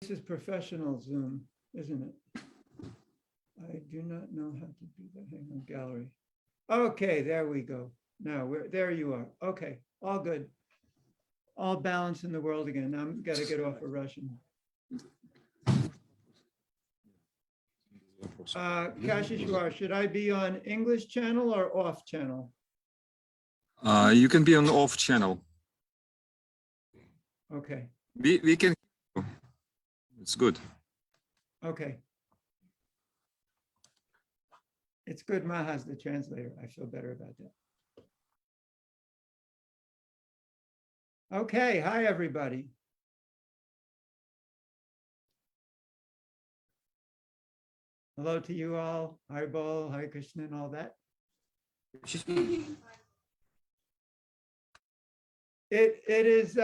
is professional Zoom, isn't it? I do not know how to do that. Hang on, gallery. Okay, there we go. Now there you are. Okay, all good. All balance in the world again. I'm got to get off of Russian. Kashishwar, should I be on English channel or off channel? You can be on off channel. Okay. We can. It's good. Okay. It's good Maha's the translator. I feel better about that. Okay. Hi, everybody. Hello to you all. Hi, Bol. Hi, Krishna, and all that. It is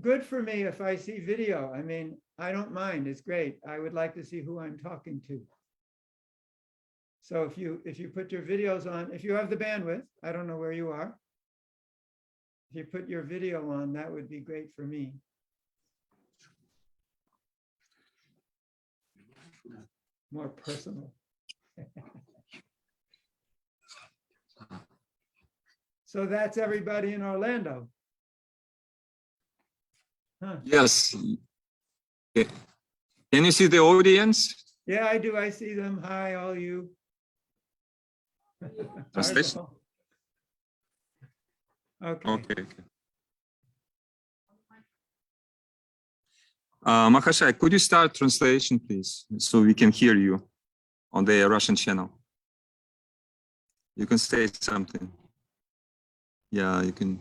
good for me if I see video. I mean, I don't mind. It's great. I would like to see who I'm talking to. So if you put your videos on, if you have the bandwidth, I don't know where you are. If you put your video on, that would be great for me. More personal. So that's everybody in Orlando. Huh. Yes. Can you see the audience? Yeah, I do. I see them. Hi, all you. Translation? Okay. Okay. Mahashai, could you start translation, please, so we can hear you on the Russian channel? You can say something. Yeah, you can.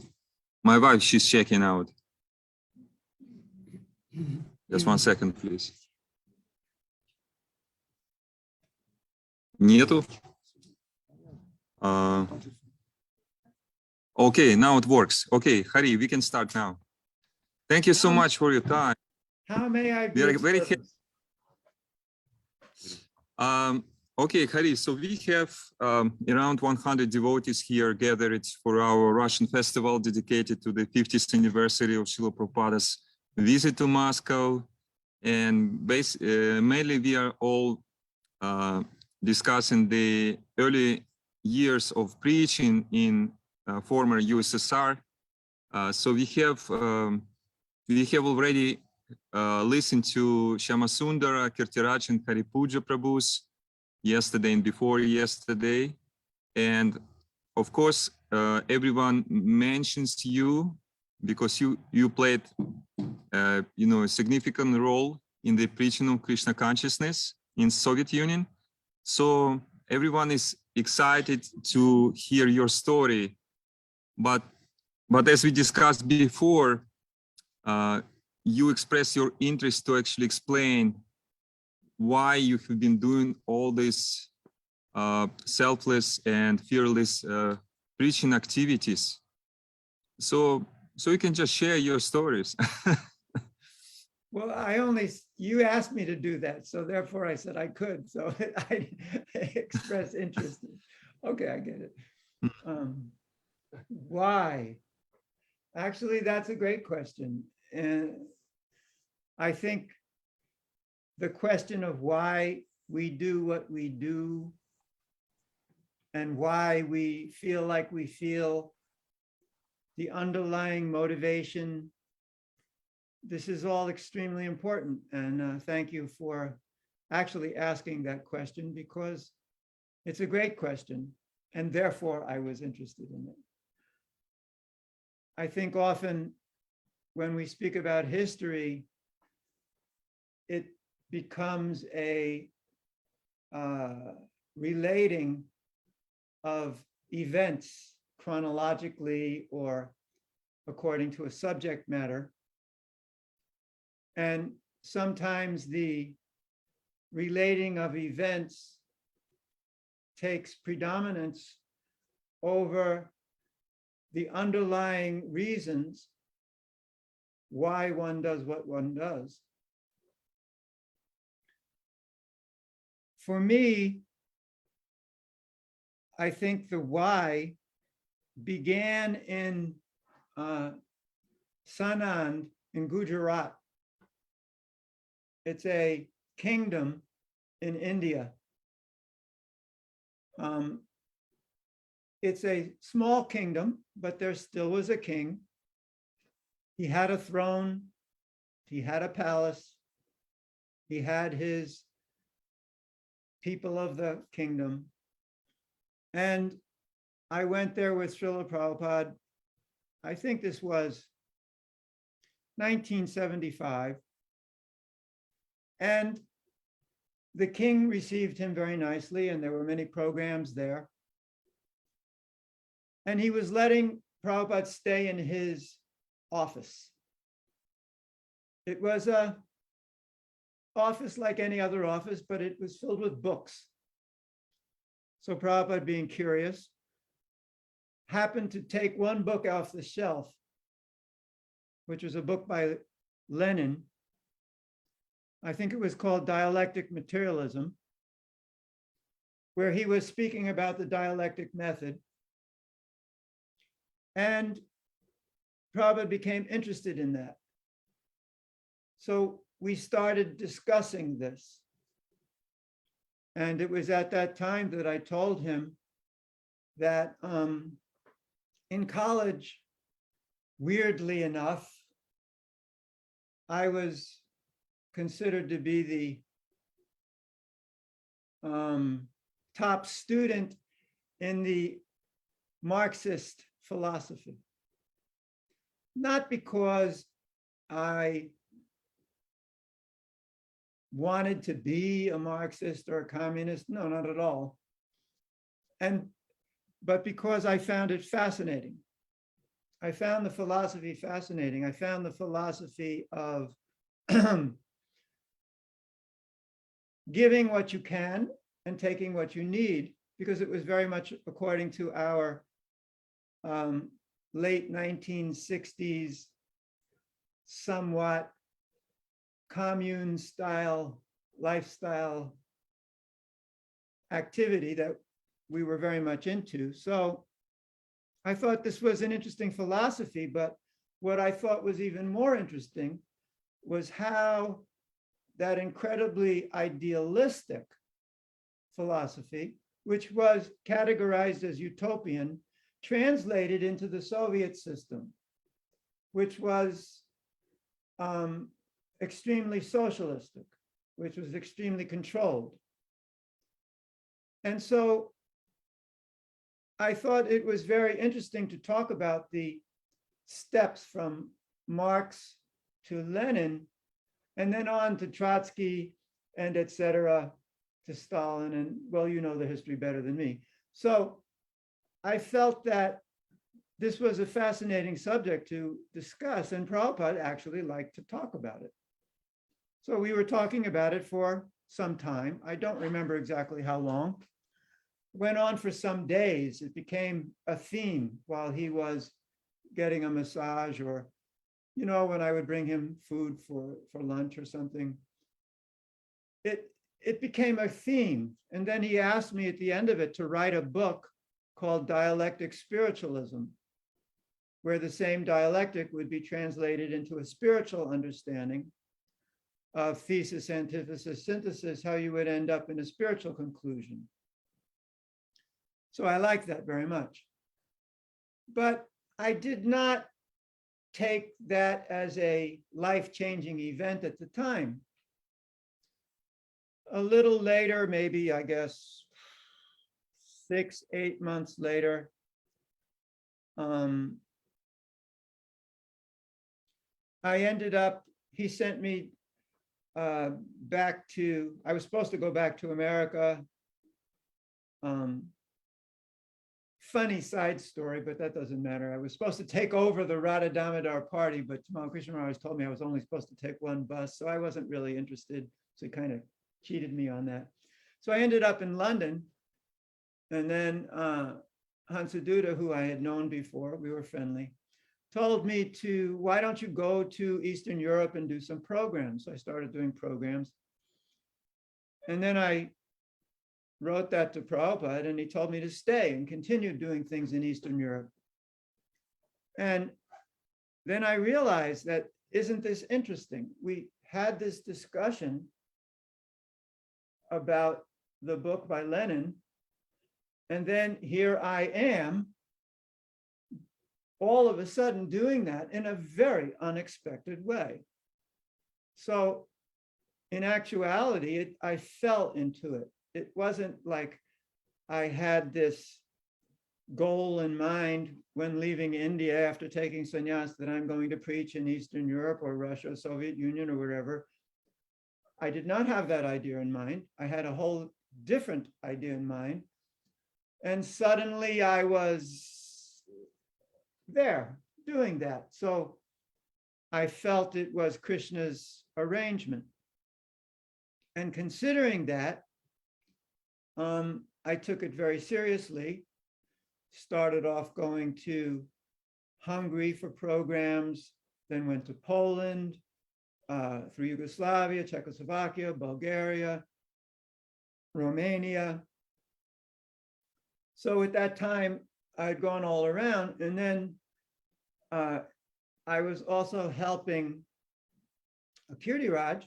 My wife, she's checking out. Just 1 second, please. Нету? Okay, now it works. Okay, Hari, we can start now. Thank you so much for your time. How may I be We are of very service? Okay, Hari, so we have around 100 devotees here gathered for our Russian festival dedicated to the 50th anniversary of Srila Prabhupada's visit to Moscow. And mainly we are all discussing the early years of preaching in former USSR. So we have already listened to Shyamasundara, Kirtiraj, and Haripuja Prabhus yesterday and before yesterday. And of course, everyone mentions you because you played a significant role in the preaching of Krishna consciousness in Soviet Union. So everyone is excited to hear your story. But as we discussed before, you express your interest to actually explain why you have been doing all this selfless and fearless preaching activities. So you can just share your stories. Well, you asked me to do that, so therefore I said I could. So I expressed interest. Okay, I get it. Why? Actually, that's a great question. And I think the question of why we do what we do and why we feel like we feel, the underlying motivation, this is all extremely important. And thank you for actually asking that question, because it's a great question. And therefore, I was interested in it. I think often when we speak about history, it becomes a relating of events chronologically or according to a subject matter. And sometimes the relating of events takes predominance over the underlying reasons why one does what one does. For me, I think the why began in Sanand in Gujarat. It's a kingdom in India. It's a small kingdom, but there still was a king. He had a throne. He had a palace. He had his people of the kingdom. And I went there with Srila Prabhupada. I think this was 1975. And the king received him very nicely, and there were many programs there. And he was letting Prabhupada stay in his office. It was an office like any other office, but it was filled with books. So Prabhupada, being curious, happened to take one book off the shelf, which was a book by Lenin. I think it was called Dialectic Materialism, where he was speaking about the dialectic method. And Prabhupada became interested in that. So we started discussing this. And it was at that time that I told him that in college, weirdly enough, I was considered to be the top student in the Marxist philosophy. Not because I wanted to be a Marxist or a communist, no, not at all. But because I found it fascinating. I found the philosophy fascinating. I found the philosophy of giving what you can and taking what you need, because it was very much according to our late 1960s, somewhat commune style lifestyle activity that we were very much into. So I thought this was an interesting philosophy, but what I thought was even more interesting was how that incredibly idealistic philosophy, which was categorized as utopian, translated into the Soviet system, which was extremely socialistic, which was extremely controlled. And so I thought it was very interesting to talk about the steps from Marx to Lenin, and then on to Trotsky and et cetera, to Stalin. And well, you know the history better than me. So I felt that this was a fascinating subject to discuss, and Prabhupada actually liked to talk about it. So we were talking about it for some time. I don't remember exactly how long. Went on for some days. It became a theme while he was getting a massage, or, you know, when I would bring him food for lunch or something. It became a theme. And then he asked me at the end of it to write a book called Dialectic Spiritualism, where the same dialectic would be translated into a spiritual understanding of thesis, antithesis, synthesis, how you would end up in a spiritual conclusion. So I like that very much. But I did not take that as a life-changing event at the time. A little later, maybe, I guess, 6-8 months later, I ended up, he sent me back to, I was supposed to go back to America. Funny side story, but that doesn't matter. I was supposed to take over the Radha Damodar party, but Tamal Krishna Maharaj told me I was only supposed to take one bus, so I wasn't really interested. So he kind of cheated me on that. So I ended up in London, and then Hansaduta, who I had known before, we were friendly, told me to, why don't you go to Eastern Europe and do some programs? So I started doing programs. And then I wrote that to Prabhupada, and he told me to stay and continue doing things in Eastern Europe. And then I realized that, isn't this interesting? We had this discussion about the book by Lenin. And then here I am, all of a sudden doing that in a very unexpected way. So in actuality, I fell into it. It wasn't like I had this goal in mind when leaving India after taking sannyas that I'm going to preach in Eastern Europe or Russia, Soviet Union or wherever. I did not have that idea in mind. I had a whole different idea in mind. And suddenly I was there doing that. So I felt it was Krishna's arrangement. And considering that, I took it very seriously, started off going to Hungary for programs, then went to Poland, through Yugoslavia, Czechoslovakia, Bulgaria, Romania. So at that time, I'd gone all around, and then I was also helping Kirtiraj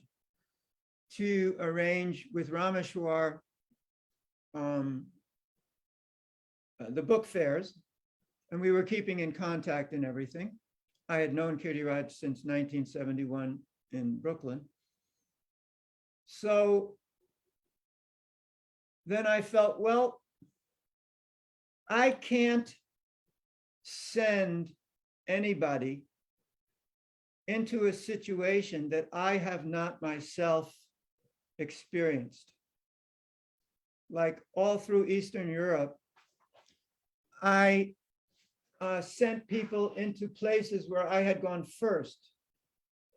to arrange with Rameshwar the book fairs, and we were keeping in contact and everything. I had known Kirtiraj since 1971 in Brooklyn. So then I felt, well, I can't send anybody into a situation that I have not myself experienced. Like all through Eastern Europe, I sent people into places where I had gone first,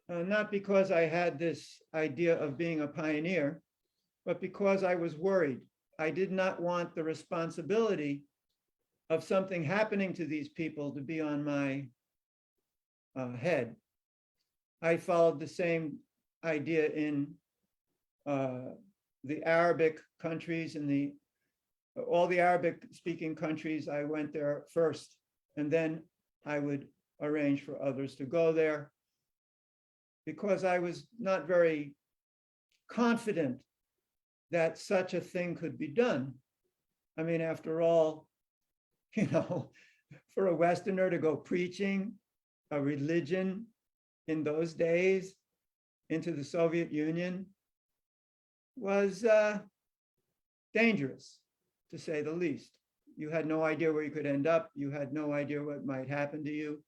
not because I had this idea of being a pioneer, but because I was worried. I did not want the responsibility of something happening to these people to be on my head. I followed the same idea in the Arabic countries and all the Arabic speaking countries. I went there first, and then I would arrange for others to go there, because I was not very confident that such a thing could be done. I mean, after all, for a Westerner to go preaching a religion in those days into the Soviet Union was dangerous, to say the least. You had no idea where you could end up. You had no idea what might happen to you.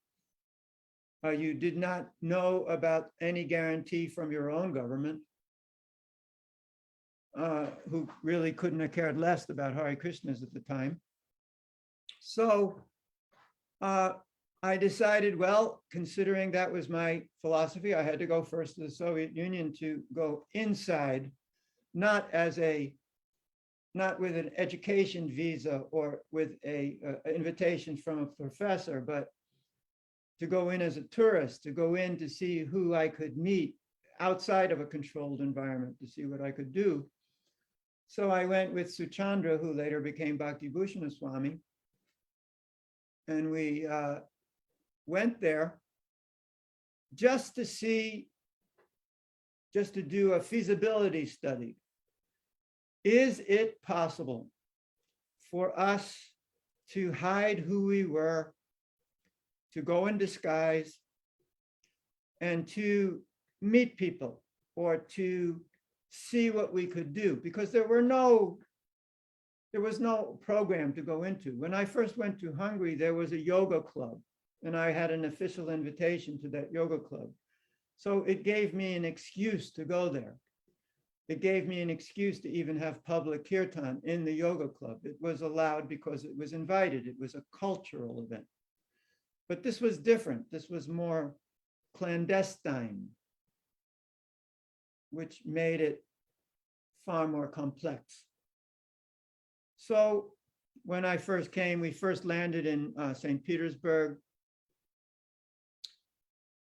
You did not know about any guarantee from your own government, who really couldn't have cared less about Hare Krishnas at the time. So I decided, well, considering that was my philosophy, I had to go first to the Soviet Union to go inside, not with an education visa or with a invitation from a professor, but to go in as a tourist, to go in to see who I could meet outside of a controlled environment, to see what I could do. So I went with Suchandra, who later became Bhakti-bhushan Swami, and we went there just to do a feasibility study. Is it possible for us to hide who we were, to go in disguise, and to meet people, or to see what we could do? Because there was no program to go into. When I first went to Hungary, there was a yoga club, and I had an official invitation to that yoga club. So it gave me an excuse to go there. It gave me an excuse to even have public kirtan in the yoga club. It was allowed because it was invited. It was a cultural event. But this was different. This was more clandestine, which made it far more complex. So when I first came, we first landed in St. Petersburg,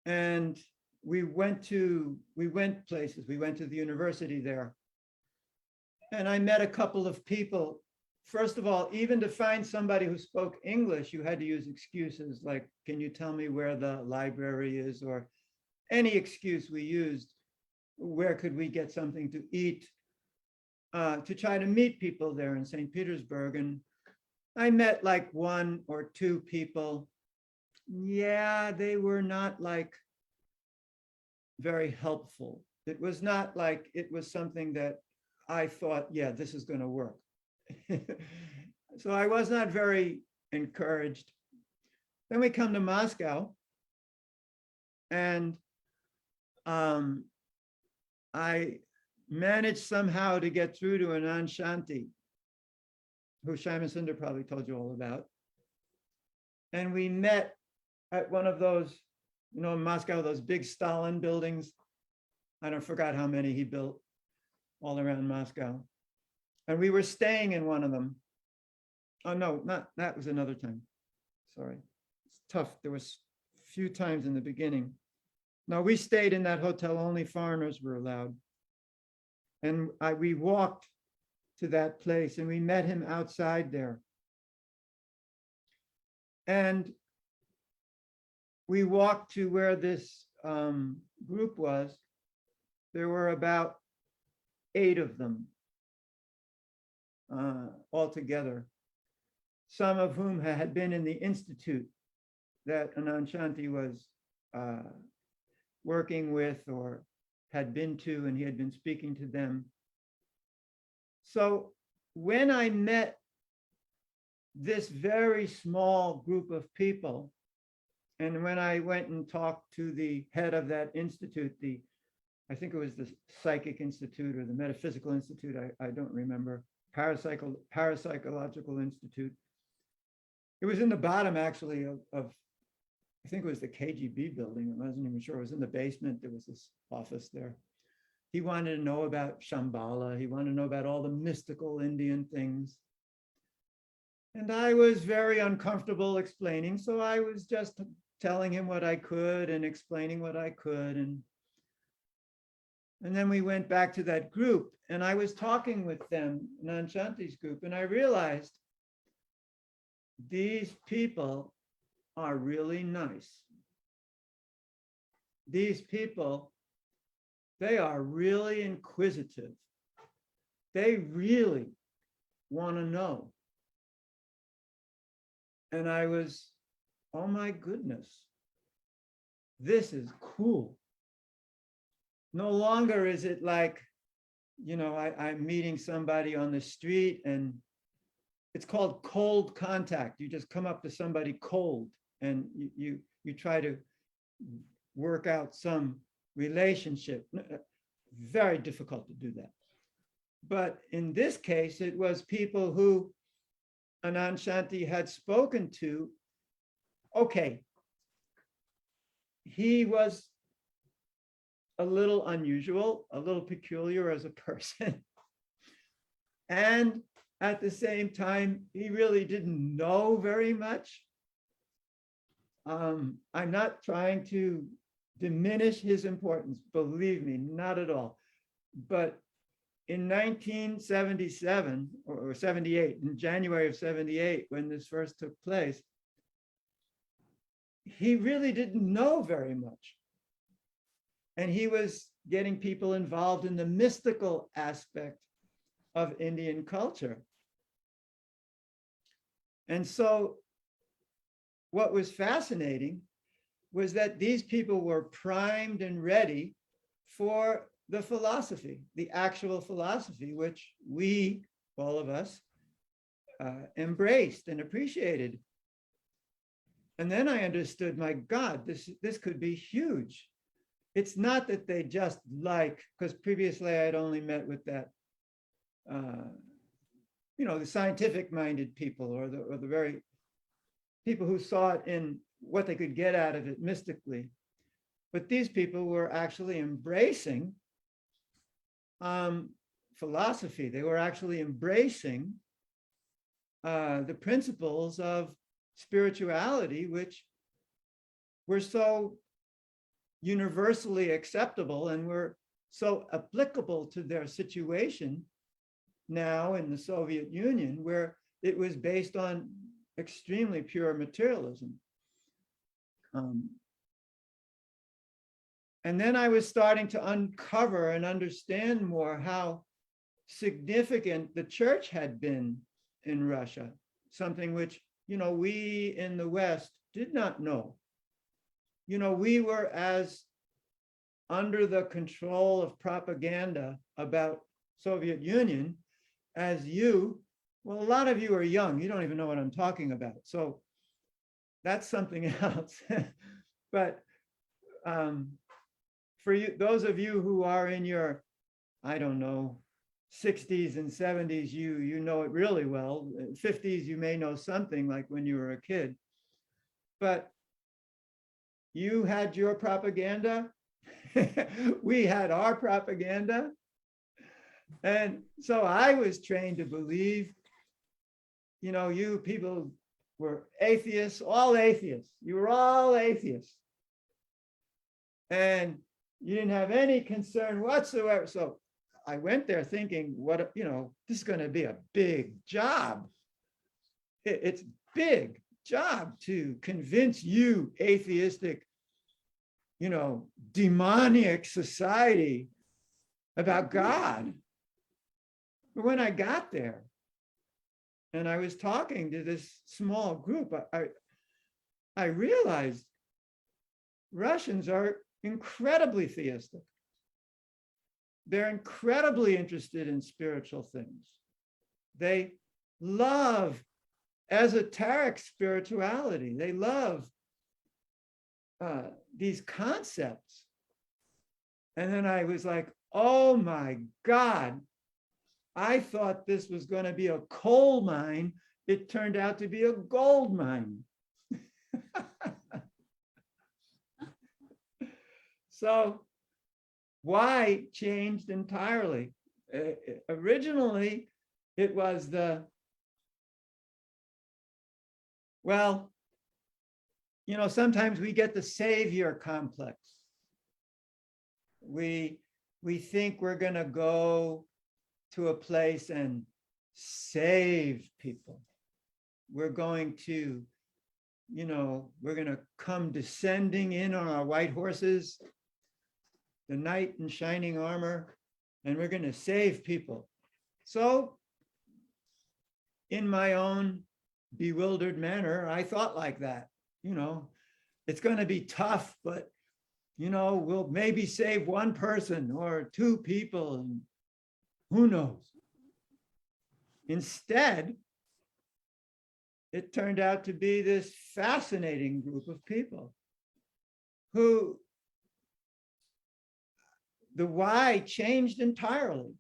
and we went places. We went to the university there, and I met a couple of people. First of all, even to find somebody who spoke English, you had to use excuses like, can you tell me where the library is, or any excuse we used where could we get something to eat, to try to meet people there in St. Petersburg. And I met like one or two people. Yeah, they were not like very helpful. It was not like it was something that I thought, yeah, this is going to work. So I was not very encouraged. Then we come to Moscow, and I managed somehow to get through to Anand Shanti, who Shyama probably told you all about. And we met at one of those, you know, in Moscow, those big Stalin buildings. I don't forgot how many he built all around Moscow. And we were staying in one of them. Oh, no, not that was another time. Sorry. It's tough. There was a few times in the beginning. No, we stayed in that hotel. Only foreigners were allowed. And we walked to that place and we met him outside there. And we walked to where this group was. There were about 8 of them altogether, some of whom had been in the institute that Anand Shanti was working with or had been to, and he had been speaking to them. So when I met this very small group of people, and when I went and talked to the head of that institute, I think it was the Psychic Institute or the Metaphysical Institute, I don't remember, Parapsychological Institute. It was in the bottom, actually, of I think it was the KGB building. I wasn't even sure. It was in the basement. There was this office there. He wanted to know about Shambhala. He wanted to know about all the mystical Indian things. And I was very uncomfortable explaining. So I was just telling him what I could and explaining what I could. And then we went back to that group, and I was talking with them, Anand Shanti's group, and I realized these people are really nice. These people, they are really inquisitive. They really want to know. And I was, oh my goodness, this is cool. No longer is it like, you know, I'm meeting somebody on the street and it's called cold contact. You just come up to somebody cold and you try to work out some relationship. Very difficult to do that. But in this case, it was people who Anand Shanti had spoken to. Okay, he was a little unusual, a little peculiar as a person. And at the same time, he really didn't know very much. I'm not trying to diminish his importance, believe me, not at all. But in 1977 or 78, in January of 78, when this first took place, he really didn't know very much. And he was getting people involved in the mystical aspect of Indian culture. And so what was fascinating was that these people were primed and ready for the philosophy, the actual philosophy, which we, all of us, embraced and appreciated. And then I understood, my God, this could be huge. It's not that they just like, because previously I had only met with that, you know, the scientific-minded people or the very people who saw it in what they could get out of it mystically. But these people were actually embracing philosophy. They were actually embracing the principles of spirituality, which were so universally acceptable and were so applicable to their situation now in the Soviet Union, where it was based on extremely pure materialism. And then I was starting to uncover and understand more how significant the church had been in Russia, something which, we in the West did not know. We were as under the control of propaganda about Soviet Union as you. Well, a lot of you are young. You don't even know what I'm talking about. So that's something else. But for you, those of you who are in your, I don't know, 60s and 70s, you know it really well. 50s, you may know something like when you were a kid. But you had your propaganda. We had our propaganda. And so I was trained to believe, you people were atheists, all atheists. You were all atheists. And you didn't have any concern whatsoever. So I went there thinking, this is going to be a big job. It's a big job to convince you atheistic, demoniac society about God. But when I got there and I was talking to this small group, I realized Russians are incredibly theistic. They're incredibly interested in spiritual things. They love esoteric spirituality. They love these concepts. And then I was like, oh my God, I thought this was going to be a coal mine. It turned out to be a gold mine. So why changed entirely? Originally, it was sometimes we get the savior complex. We think we're going to go to a place and save people. We're going to, we're going to come descending in on our white horses, the knight in shining armor, and we're going to save people. So in my own bewildered manner, I thought like that, it's going to be tough, but, we'll maybe save one person or two people, and who knows? Instead, it turned out to be this fascinating group of people who the why changed entirely.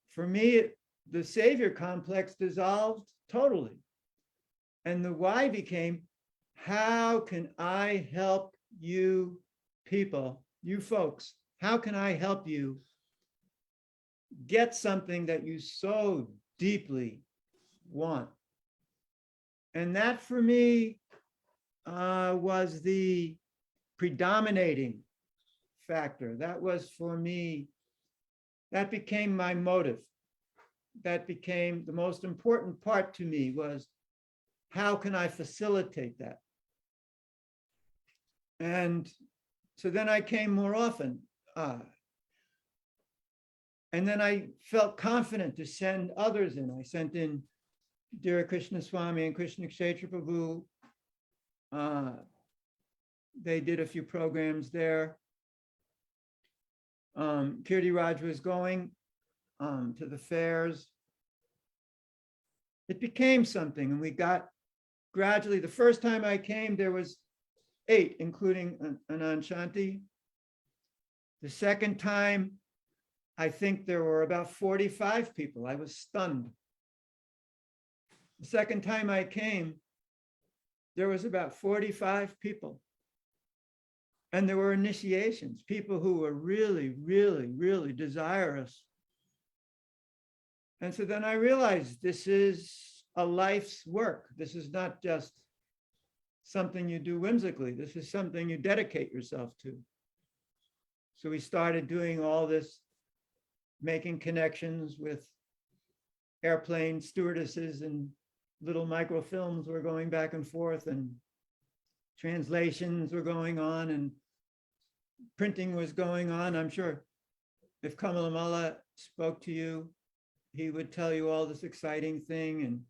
For me, the savior complex dissolved totally. And the why became, how can I help you people, you folks? How can I help you get something that you so deeply want? And that for me was the predominating factor. That was for me, that became my motive. That became the most important part to me, was how can I facilitate that? And so then I came more often. And then I felt confident to send others in. I sent in Dira Krishna Swami and Krishna Kshetra Prabhu. They did a few programs there. Kirti Raj was going to the fairs. It became something, and we got gradually, the first time I came, there was 8, including Anand Shanti. The second time, I think there were about 45 people. I was stunned. The second time I came, there was about 45 people. And there were initiations, people who were really, really, really desirous. And so then I realized this is a life's work. This is not just something you do whimsically. This is something you dedicate yourself to. So we started doing all this, making connections with airplane stewardesses, and little microfilms were going back and forth, and translations were going on, and printing was going on. I'm sure if Kamalamala spoke to you, he would tell you all this exciting thing,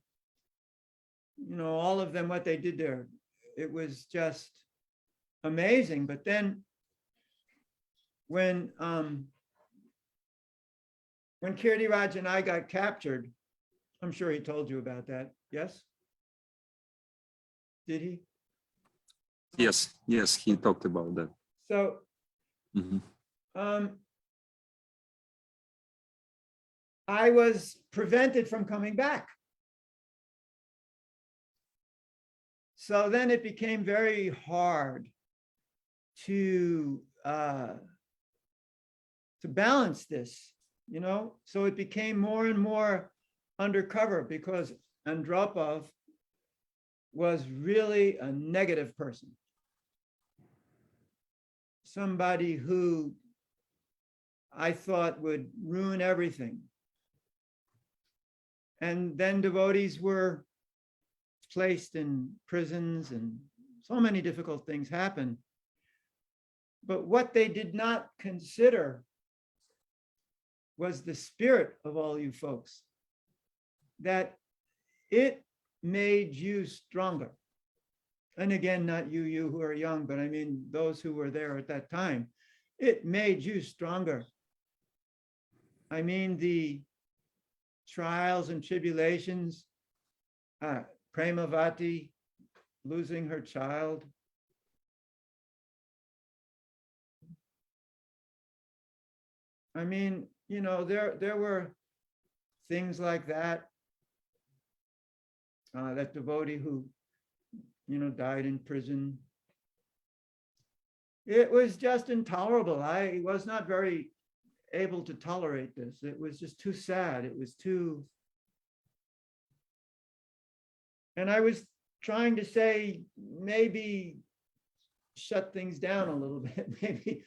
and all of them, what they did there, it was just amazing. But then when Kirtiraj and I got captured, I'm sure he told you about that. Yes? Did he? Yes, he talked about that. So Mhm. I was prevented from coming back. So then it became very hard to balance this, So it became more and more undercover because Andropov was really a negative person. Somebody who I thought would ruin everything. And then devotees were placed in prisons and so many difficult things happened. But what they did not consider was the spirit of all you folks, that it made you stronger. And again, not you who are young, but I mean those who were there at that time. It made you stronger. I mean, the trials and tribulations, Premavati losing her child. I mean, there were things like that. That devotee who, died in prison. It was just intolerable. I was not very able to tolerate this. It was just too sad. It was too. And I was trying to say, maybe shut things down a little bit, maybe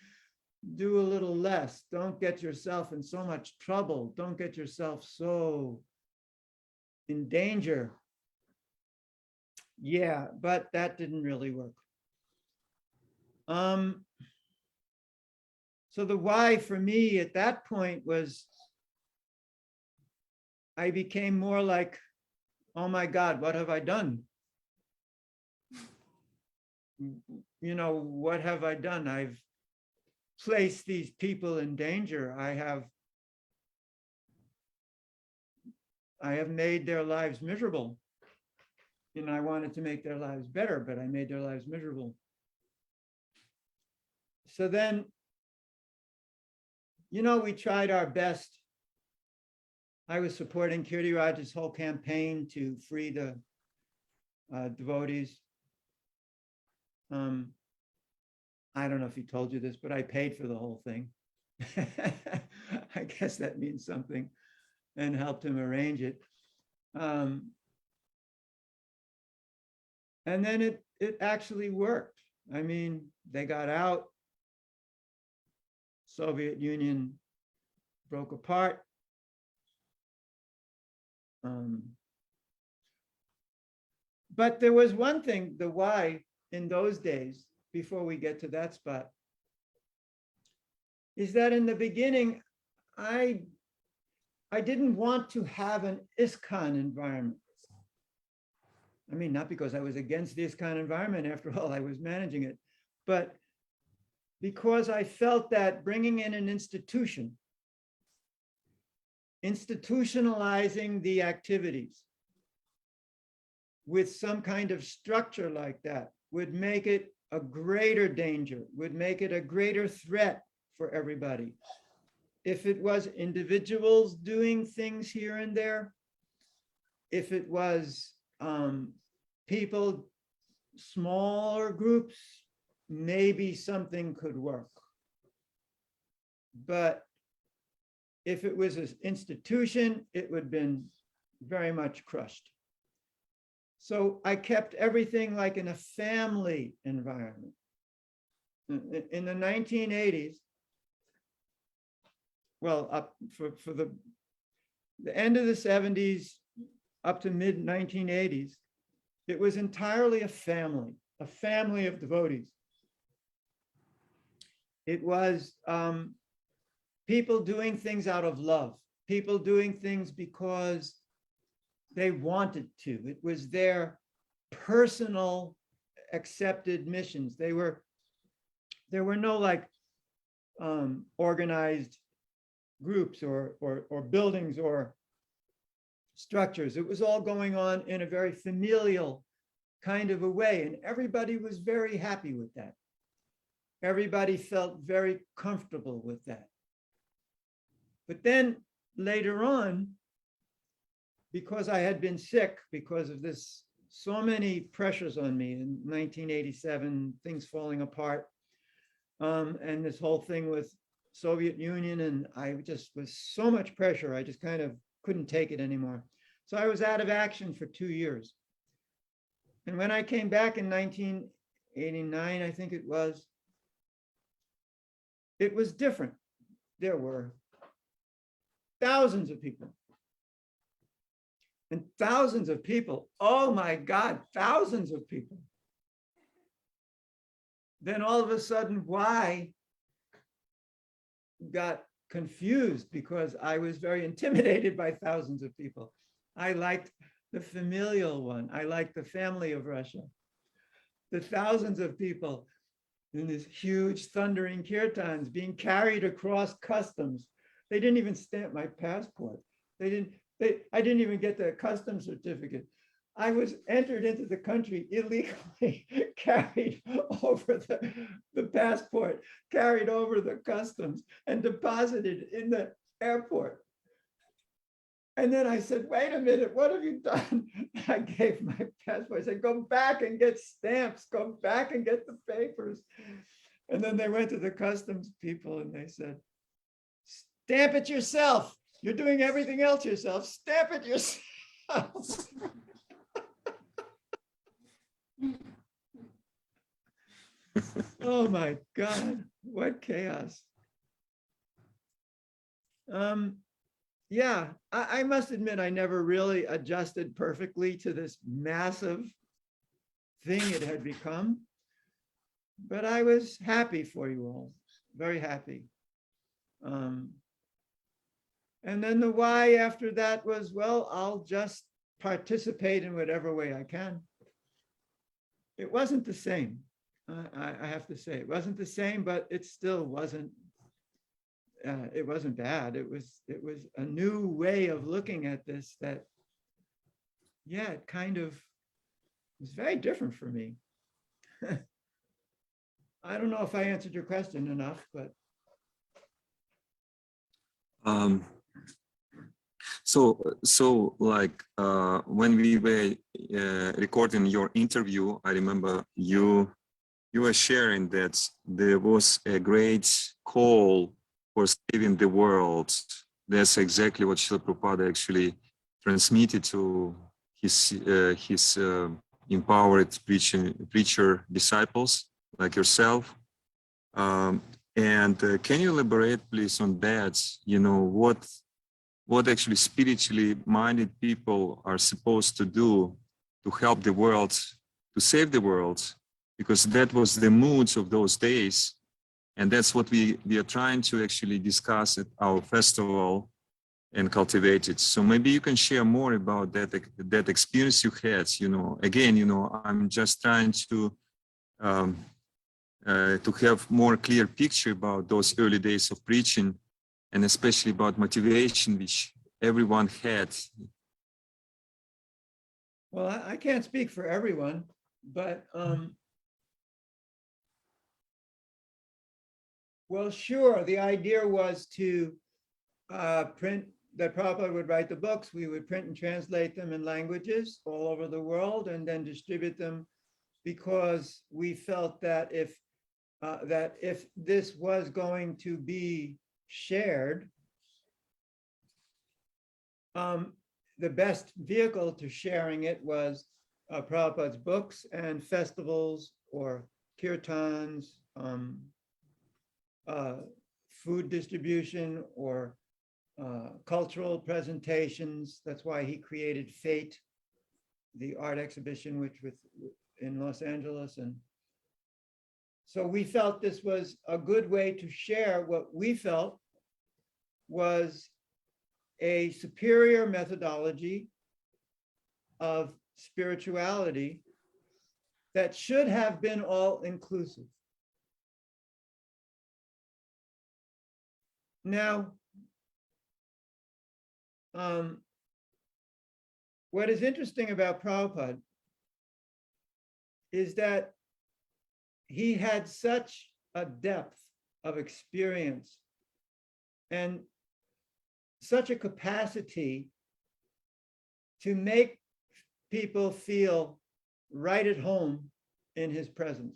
do a little less. Don't get yourself in so much trouble. Don't get yourself so in danger. Yeah, but that didn't really work. So the why for me at that point was I became more like, oh my God, what have I done? What have I done? I've placed these people in danger. I have made their lives miserable. I wanted to make their lives better, but I made their lives miserable. So then, we tried our best. I was supporting Kirtiraj's whole campaign to free the devotees. I don't know if he told you this, but I paid for the whole thing. I guess that means something, and helped him arrange it. And then it actually worked. I mean, they got out. Soviet Union broke apart. But there was one thing, the why in those days, before we get to that spot, is that in the beginning, I didn't want to have an ISKCON environment. I mean, not because I was against the ISKCON environment, after all, I was managing it, but because I felt that bringing in an institution, institutionalizing the activities with some kind of structure like that would make it a greater danger, would make it a greater threat for everybody. If it was individuals doing things here and there, if it was people, smaller groups, maybe something could work. But if it was an institution, it would have been very much crushed. So I kept everything like in a family environment. In the 1980s, well, up for the end of the 70s up to mid 1980s, it was entirely a family of devotees. It was people doing things out of love, people doing things because they wanted to. It was their personal accepted missions. There were no like organized groups or buildings or structures. It was all going on in a very familial kind of a way, and everybody was very happy with that. Everybody felt very comfortable with that. But then later on, because I had been sick because of this, so many pressures on me in 1987, things falling apart, and this whole thing with Soviet Union, and I just was so much pressure, I just kind of couldn't take it anymore. So I was out of action for 2 years. And when I came back in 1989, I think it was different. There were thousands of people. And thousands of people, oh my God, thousands of people. Then all of a sudden, why got confused because I was very intimidated by thousands of people. I liked the familial one. I liked the family of Russia. The thousands of people in this huge thundering kirtans being carried across customs. They didn't even stamp my passport. I didn't even get the customs certificate. I was entered into the country illegally, carried over the passport, carried over the customs, and deposited in the airport. And then I said, wait a minute, what have you done? I gave my passport. I said, go back and get stamps, go back and get the papers. And then they went to the customs people and they said, stamp it yourself. You're doing everything else yourself. Stamp it yourself. Oh my God, what chaos. Yeah, I must admit, I never really adjusted perfectly to this massive thing it had become, but I was happy for you all, very happy. And then the why after that was, well, I'll just participate in whatever way I can. It wasn't the same. I have to say, it wasn't the same, but it still wasn't. It wasn't bad. It was a new way of looking at this that, yeah, it kind of was very different for me. I don't know if I answered your question enough, but. So like when we were recording your interview, I remember you were sharing that there was a great call for saving the world. That's exactly what Srila Prabhupada actually transmitted to his empowered preacher disciples like yourself. And can you elaborate, please, on that? You know, what actually spiritually minded people are supposed to do to help the world, to save the world, because that was the moods of those days. And that's what we are trying to actually discuss at our festival and cultivate it. So maybe you can share more about that experience you had. You know, again, you know, I'm just trying to have more clear picture about those early days of preaching, and especially about motivation, which everyone had. Well, I can't speak for everyone, but well, sure. The idea was to print, that Prabhupada would write the books, we would print and translate them in languages all over the world and then distribute them, because we felt that if this was going to be shared, the best vehicle to sharing it was Prabhupada's books and festivals or kirtans, food distribution or cultural presentations. That's why he created Fate, the art exhibition, which in Los Angeles. And So we felt this was a good way to share what we felt was a superior methodology of spirituality that should have been all inclusive. Now, what is interesting about Prabhupada is that he had such a depth of experience and such a capacity to make people feel right at home in his presence.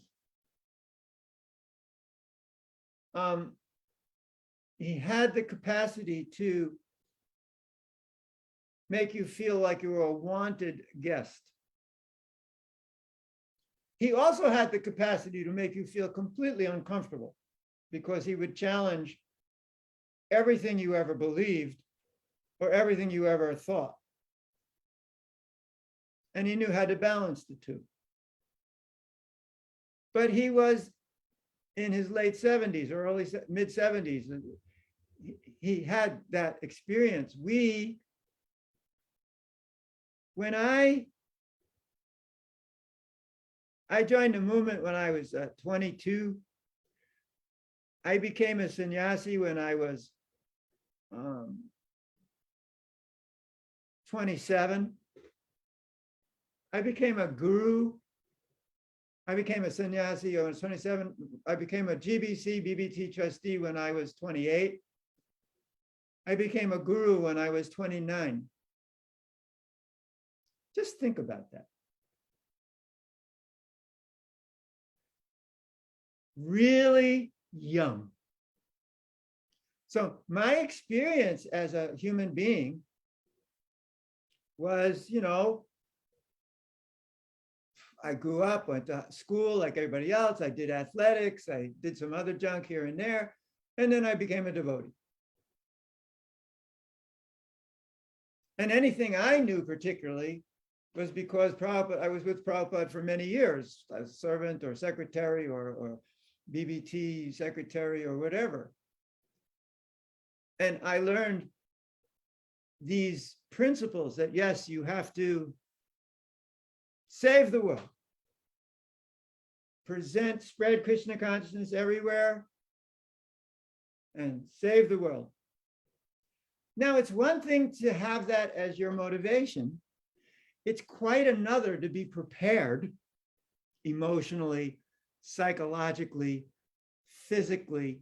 He had the capacity to make you feel like you were a wanted guest. He also had the capacity to make you feel completely uncomfortable because he would challenge everything you ever believed or everything you ever thought. And he knew how to balance the two. But he was in his late 70s or mid 70s. He had that experience. When I joined the movement when I was 22. I became a sannyasi when I was 27. I became a guru. I became a sannyasi when I was 27. I became a GBC, BBT trustee when I was 28. I became a guru when I was 29. Just think about that. Really young. So my experience as a human being was, I grew up, went to school like everybody else. I did athletics. I did some other junk here and there. And then I became a devotee. And anything I knew particularly was because I was with Prabhupada for many years as servant or secretary or BBT secretary or whatever. And I learned these principles that, yes, you have to save the world, spread Krishna consciousness everywhere, and save the world. Now, it's one thing to have that as your motivation. It's quite another to be prepared emotionally, psychologically, physically,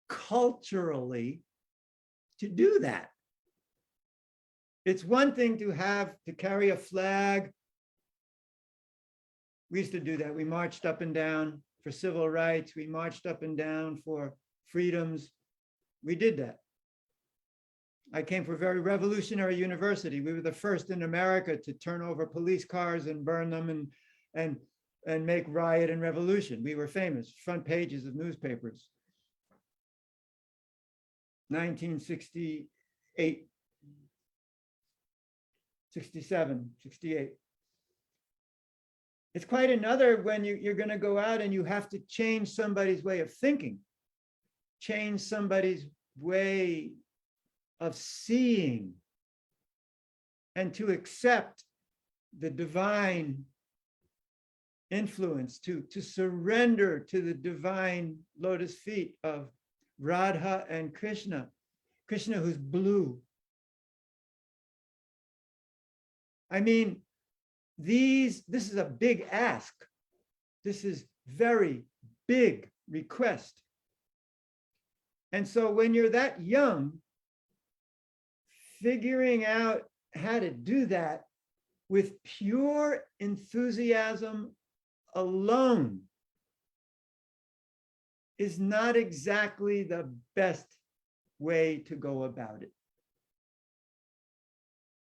culturally to do that. It's one thing to carry a flag. We used to do that. We marched up and down for civil rights. We marched up and down for freedoms. We did that. I came from a very revolutionary university. We were the first in America to turn over police cars and burn them and make riot and revolution. We were famous, front pages of newspapers. 1968, 67, 68. It's quite another when you're going to go out and you have to change somebody's way of thinking, change somebody's way of seeing, and to accept the divine influence, to surrender to the divine lotus feet of Radha and Krishna, Krishna who's blue. I mean, this is a big ask. This is very big request. And so when you're that young, figuring out how to do that with pure enthusiasm alone is not exactly the best way to go about it.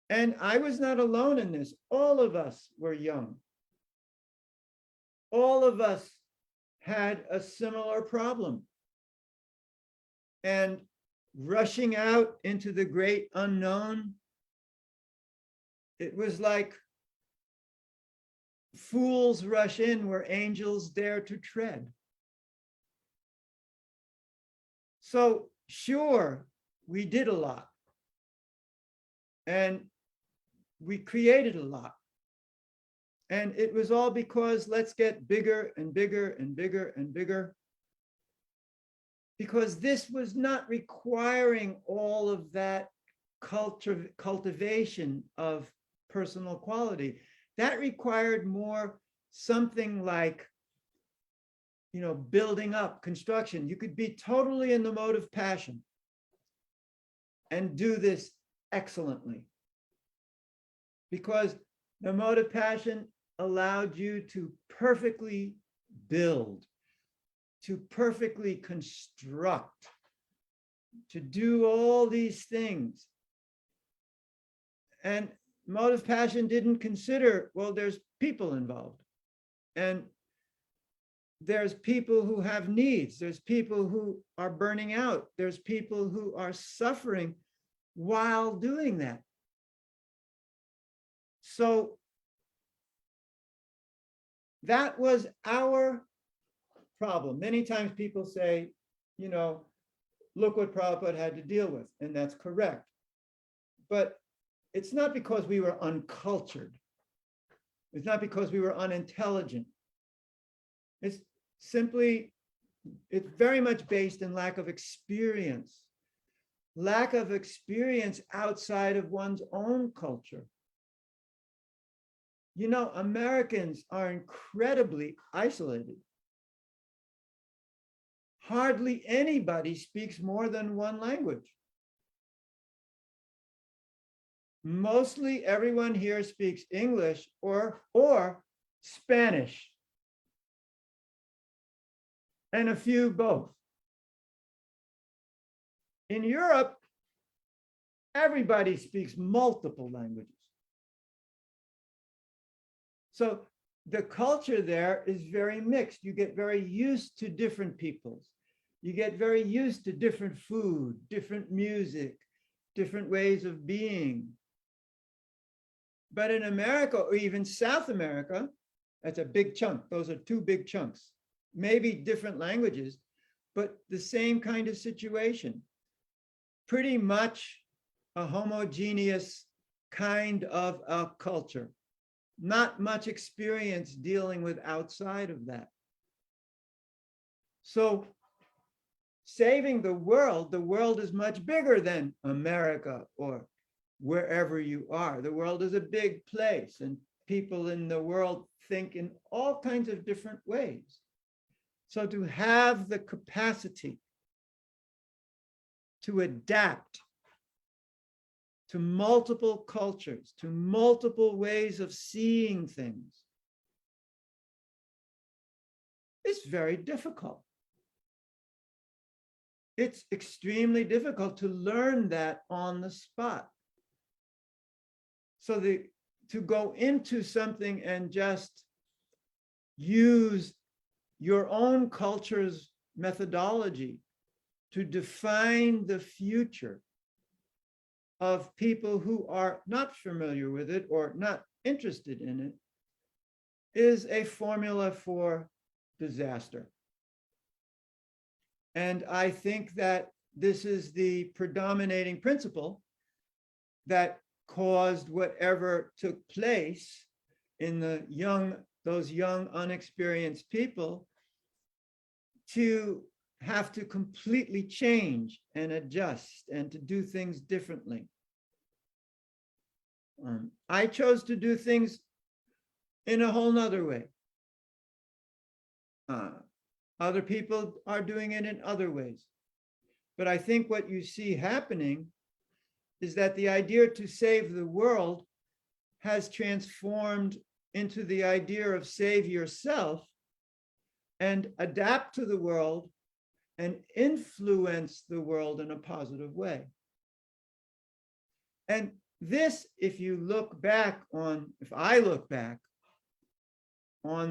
And I was not alone in this. All of us were young. All of us had a similar problem. And rushing out into the great unknown, it was like fools rush in where angels dare to tread. So sure, we did a lot. And we created a lot. And it was all because let's get bigger and bigger and bigger and bigger. Because this was not requiring all of that cultivation of personal quality. That required more something like, building up, construction. You could be totally in the mode of passion and do this excellently. Because the mode of passion allowed you to perfectly build, to perfectly construct, to do all these things. And mode of passion didn't consider, well, there's people involved. And there's people who have needs. There's people who are burning out. There's people who are suffering while doing that. So that was our problem. Many times people say, look what Prabhupada had to deal with, and that's correct. But it's not because we were uncultured. It's not because we were unintelligent. It's very much based in lack of experience outside of one's own culture. Americans are incredibly isolated. Hardly anybody speaks more than one language. Mostly everyone here speaks English or Spanish, and a few both. In Europe, everybody speaks multiple languages. So the culture there is very mixed. You get very used to different peoples. You get very used to different food, different music, different ways of being. But in America, or even South America, that's a big chunk. Those are two big chunks. Maybe different languages, but the same kind of situation. Pretty much a homogeneous kind of a culture. Not much experience dealing with outside of that. So saving the world is much bigger than America or wherever you are. The world is a big place, and people in the world think in all kinds of different ways. So to have the capacity to adapt to multiple cultures, to multiple ways of seeing things, it's very difficult. It's extremely difficult to learn that on the spot. So to go into something and just use your own culture's methodology to define the future of people who are not familiar with it or not interested in it is a formula for disaster. And I think that this is the predominating principle that caused whatever took place in those young, unexperienced people to have to completely change and adjust and to do things differently. I chose to do things in a whole nother way. Other people are doing it in other ways. But I think what you see happening is that the idea to save the world has transformed into the idea of save yourself and adapt to the world and influence the world in a positive way. And this, if I look back on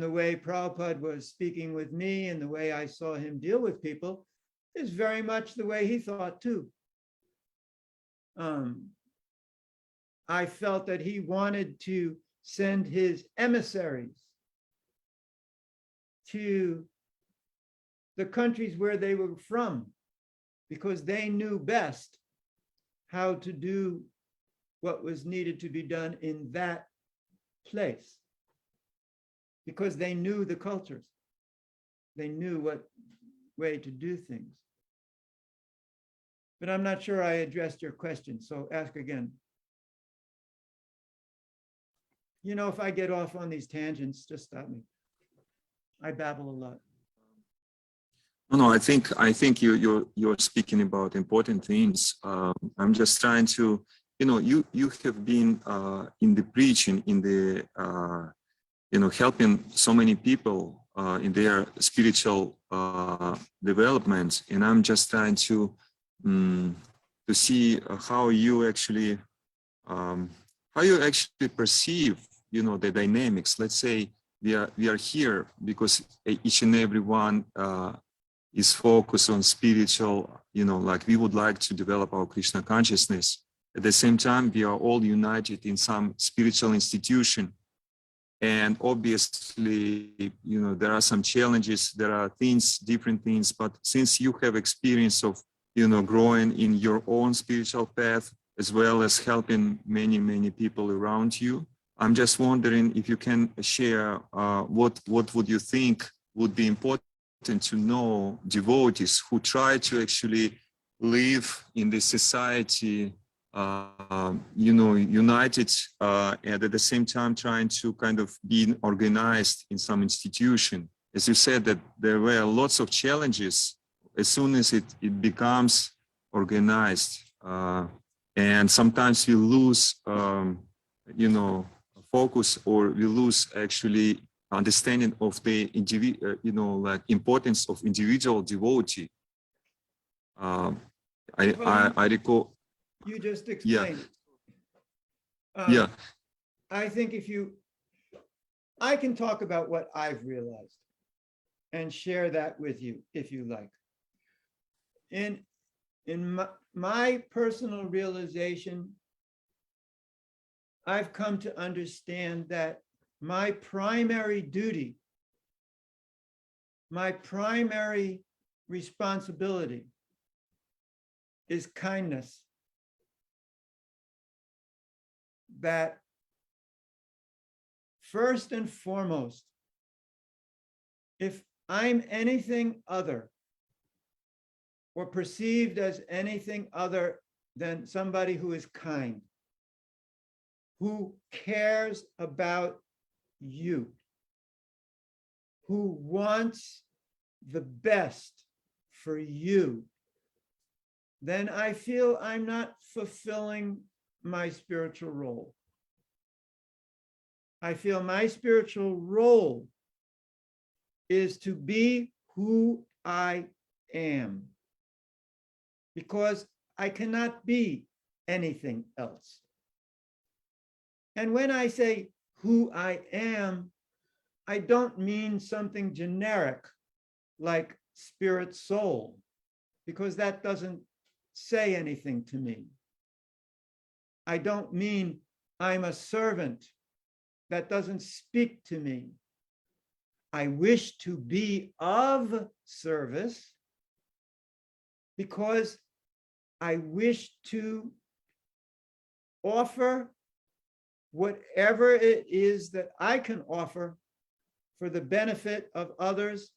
the way Prabhupada was speaking with me and the way I saw him deal with people, is very much the way he thought too. I felt that he wanted to send his emissaries, to the countries where they were from, because they knew best how to do what was needed to be done in that place, because they knew the cultures. They knew what way to do things. But I'm not sure I addressed your question, so ask again. You know, if I get off on these tangents, just stop me. I babble a lot. No, I think you're speaking about important things. I'm just trying to, you have been in the preaching, in the helping so many people in their spiritual development, and I'm just trying to see how you actually perceive, the dynamics. Let's say we are here because each and every one is focused on spiritual, like we would like to develop our Krishna consciousness. At the same time, we are all united in some spiritual institution. And obviously, there are some challenges, there are things, different things, but since you have experience of, growing in your own spiritual path, as well as helping many, many people around you, I'm just wondering if you can share what would you think would be important to know devotees who try to actually live in this society, united, and at the same time trying to kind of be organized in some institution. As you said, that there were lots of challenges as soon as it becomes organized, and sometimes we lose, focus, or we lose actually understanding of the importance of individual devotee. I recall. You just explained. Yeah. I think I can talk about what I've realized and share that with you if you like. In my personal realization, I've come to understand that my primary duty, my primary responsibility is kindness. That first and foremost, if I'm anything other or perceived as anything other than somebody who is kind, who cares about you, who wants the best for you, then I feel I'm not fulfilling my spiritual role. I feel my spiritual role is to be who I am, because I cannot be anything else. And when I say who I am, I don't mean something generic like spirit soul, because that doesn't say anything to me. I don't mean I'm a servant. That doesn't speak to me. I wish to be of service because I wish to offer whatever it is that I can offer for the benefit of others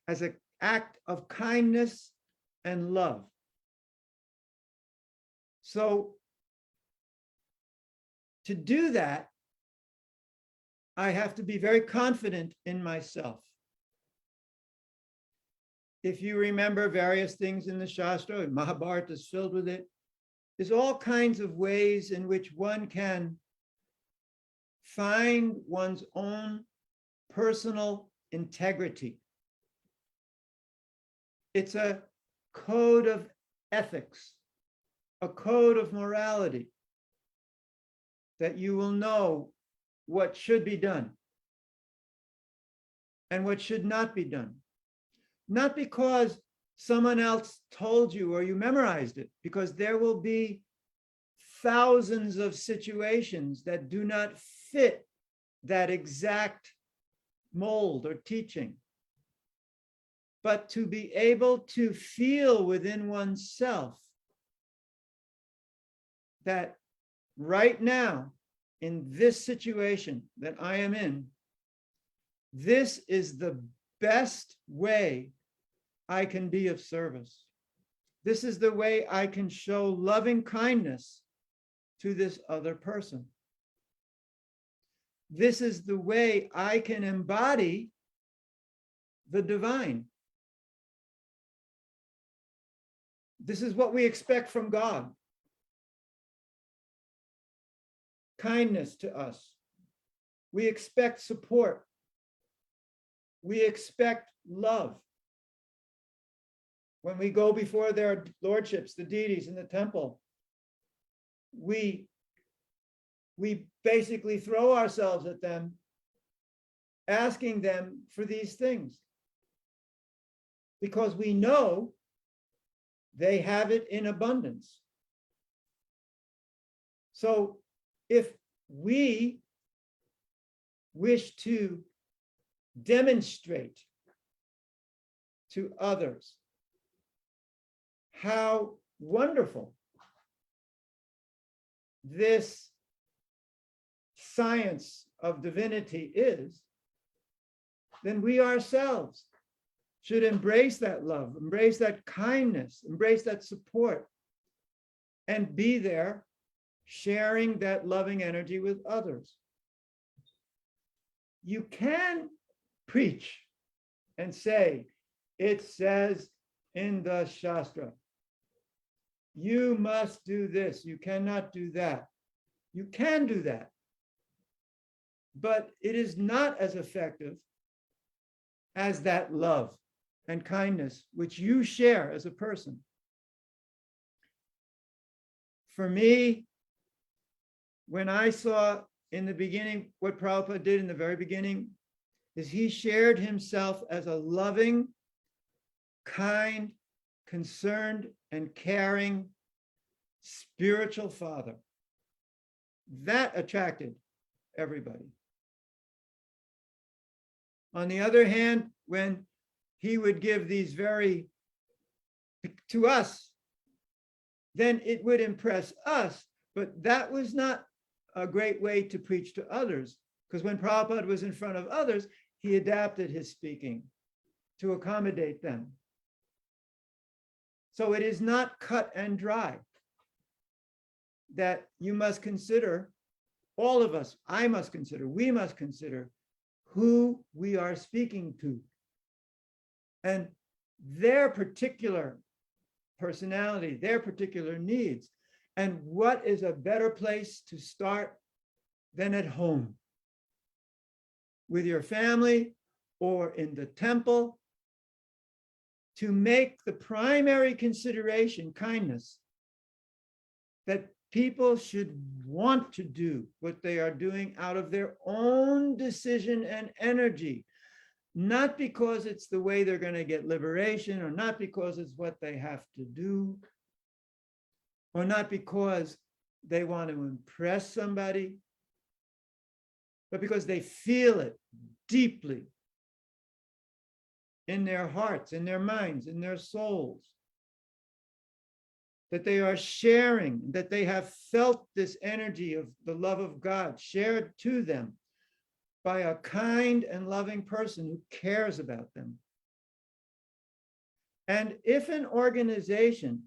as an act of kindness and love. So to do that, I have to be very confident in myself. If you remember various things in the Shastra, Mahabharata is filled with it, there's all kinds of ways in which one can find one's own personal integrity. It's a code of ethics, a code of morality, that you will know what should be done and what should not be done. Not because someone else told you or you memorized it, because there will be thousands of situations that do not fit that exact mold or teaching. but to be able to feel within oneself that right now, in this situation that I am in, this is the best way I can be of service. This is the way I can show loving kindness to this other person. This is the way I can embody the divine. This is what we expect from God. Kindness to us. We expect support. We expect love. When we go before their lordships, the deities in the temple, we basically throw ourselves at them, asking them for these things, because we know they have it in abundance. So if we wish to demonstrate to others how wonderful this science of divinity is, then we ourselves should embrace that love, embrace that kindness, embrace that support, and be there sharing that loving energy with others. You can preach and say, it says in the Shastra, you must do this, you cannot do that. You can do that, but it is not as effective as that love and kindness which you share as a person. For me, when I saw in the beginning, what Prabhupada did in the very beginning is he shared himself as a loving, kind, concerned, and caring spiritual father. That attracted everybody. On the other hand, when he would give these very, to us, then it would impress us, but that was not a great way to preach to others, because when Prabhupada was in front of others, he adapted his speaking to accommodate them. So it is not cut and dry, that you must consider, all of us, I must consider, we must consider who we are speaking to and their particular personality, their particular needs. And what is a better place to start than at home, with your family or in the temple, to make the primary consideration kindness, that people should want to do what they are doing out of their own decision and energy, not because it's the way they're going to get liberation, or not because it's what they have to do, or not because they want to impress somebody, but because they feel it deeply in their hearts, in their minds, in their souls, that they are sharing, that they have felt this energy of the love of God shared to them by a kind and loving person who cares about them. And if an organization,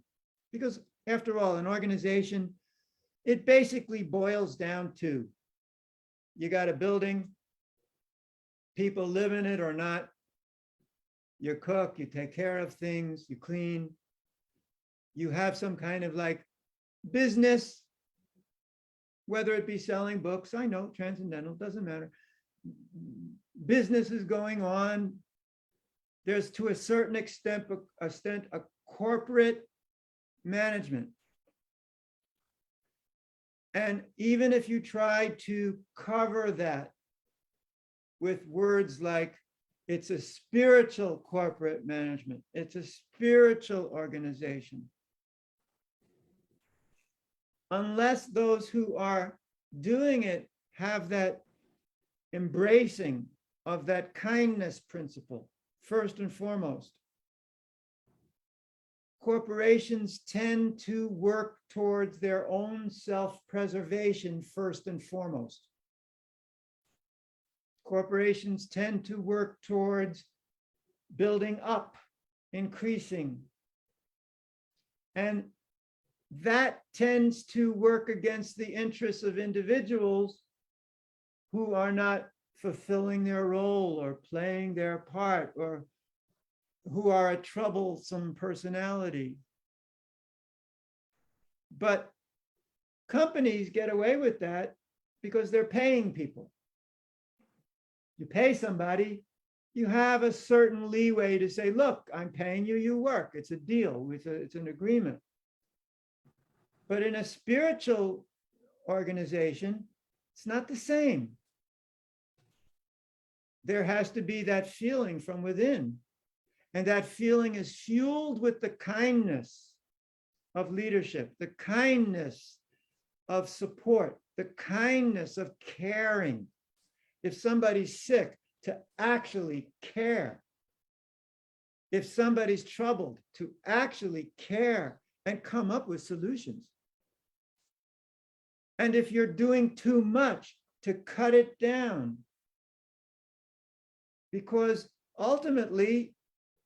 because after all, an organization, it basically boils down to, you got a building, people live in it or not, you cook, you take care of things, you clean, you have some kind of like business, whether it be selling books, I know, transcendental, doesn't matter. Business is going on. There's to a certain extent a corporate management. And even if you try to cover that with words like, it's a spiritual corporate management, it's a spiritual organization, unless those who are doing it have that embracing of that kindness principle, first and foremost, corporations tend to work towards their own self-preservation first and foremost. Corporations tend to work towards building up, increasing. And that tends to work against the interests of individuals who are not fulfilling their role or playing their part, or who are a troublesome personality. But companies get away with that because they're paying people. You pay somebody, you have a certain leeway to say, look, I'm paying you, you work. It's a deal, it's an agreement. But in a spiritual organization, it's not the same. There has to be that feeling from within. And that feeling is fueled with the kindness of leadership, the kindness of support, the kindness of caring. If somebody's sick, to actually care. If somebody's troubled, to actually care and come up with solutions. And if you're doing too much, to cut it down. Because ultimately,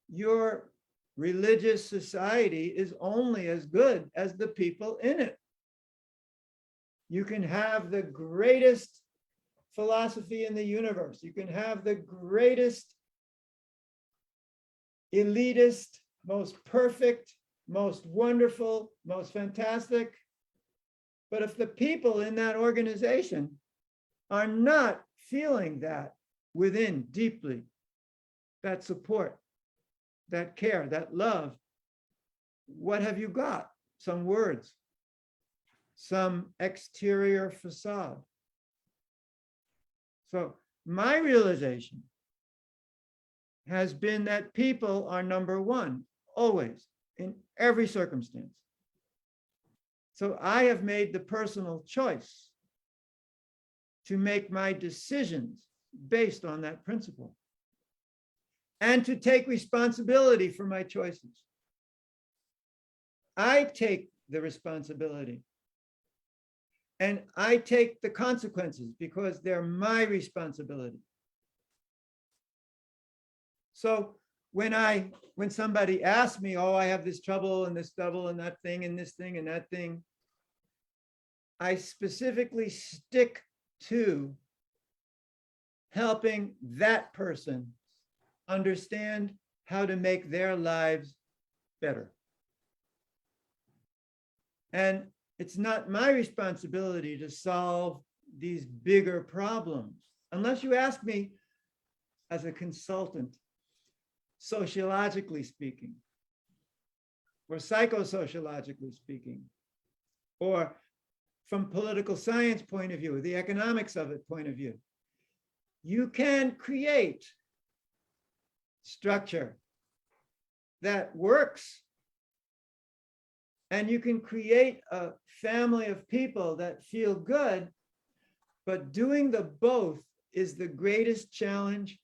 your religious society is only as good as the people in it. You can have the greatest philosophy in the universe. You can have the greatest, elitist, most perfect, most wonderful, most fantastic. But if the people in that organization are not feeling that within deeply, that support, that care, that love, what have you got? Some words, some exterior facade. So my realization has been that people are number one, always, in every circumstance. So I have made the personal choice to make my decisions based on that principle and to take responsibility for my choices. I take the responsibility. And I take the consequences because they're my responsibility. So when somebody asks me, oh, I have this trouble and this double and that thing and this thing and that thing, I specifically stick to helping that person understand how to make their lives better. And it's not my responsibility to solve these bigger problems, unless you ask me as a consultant, sociologically speaking, or psychosociologically speaking, or from political science point of view, the economics of it point of view. You can create structure that works. And you can create a family of people that feel good, but doing the both is the greatest challenge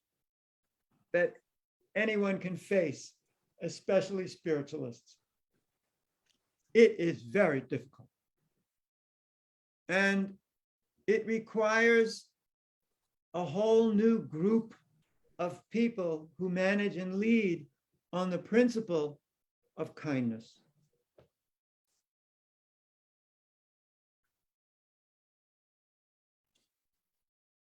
that anyone can face, especially spiritualists. It is very difficult. And it requires a whole new group of people who manage and lead on the principle of kindness.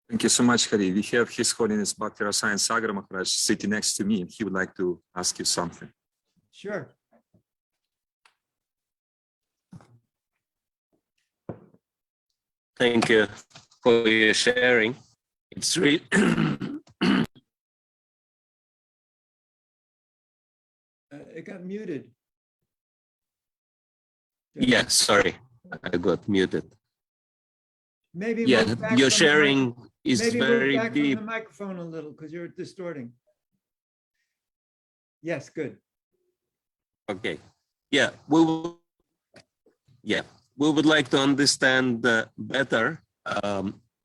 Thank you so much, Hari. We have His Holiness Bhakti Rasayan Sagar Maharaj sitting next to me, and he would like to ask you something. Sure. Thank you for your sharing. It's really It got muted. yeah, sorry, I got muted. Maybe Yeah, move back your from the sharing is maybe move very back deep. from the microphone a little because you're distorting. Yes, good. Okay. Yeah, we would like to understand better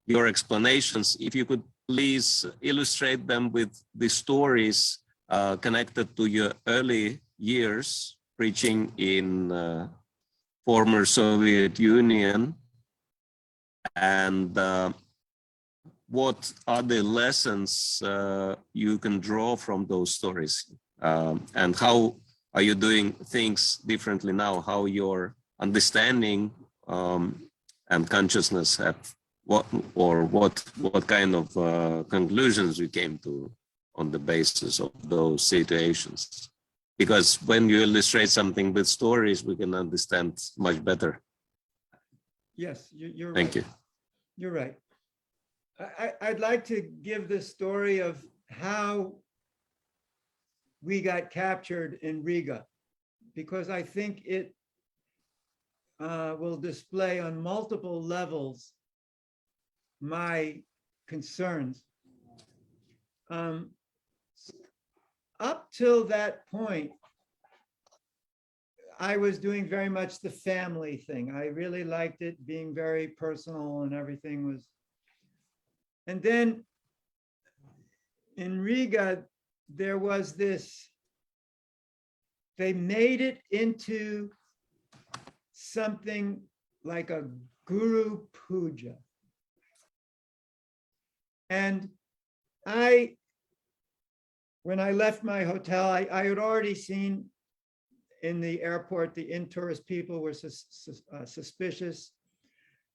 your explanations. If you could please illustrate them with the stories connected to your early years preaching in former Soviet Union, and what are the lessons you can draw from those stories, and how are you doing things differently now? How your understanding and consciousness have what kind of conclusions you came to on the basis of those situations? Because when you illustrate something with stories, we can understand much better. Yes, you're right. Thank you. You're right. I'd like to give the story of how we got captured in Riga, because I think it will display on multiple levels my concerns. Up till that point, I was doing very much the family thing. I really liked it, being very personal, and everything was. And then in Riga, there was this, they made it into something like a guru puja. And when I left my hotel, I had already seen in the airport, the in-tourist people were suspicious.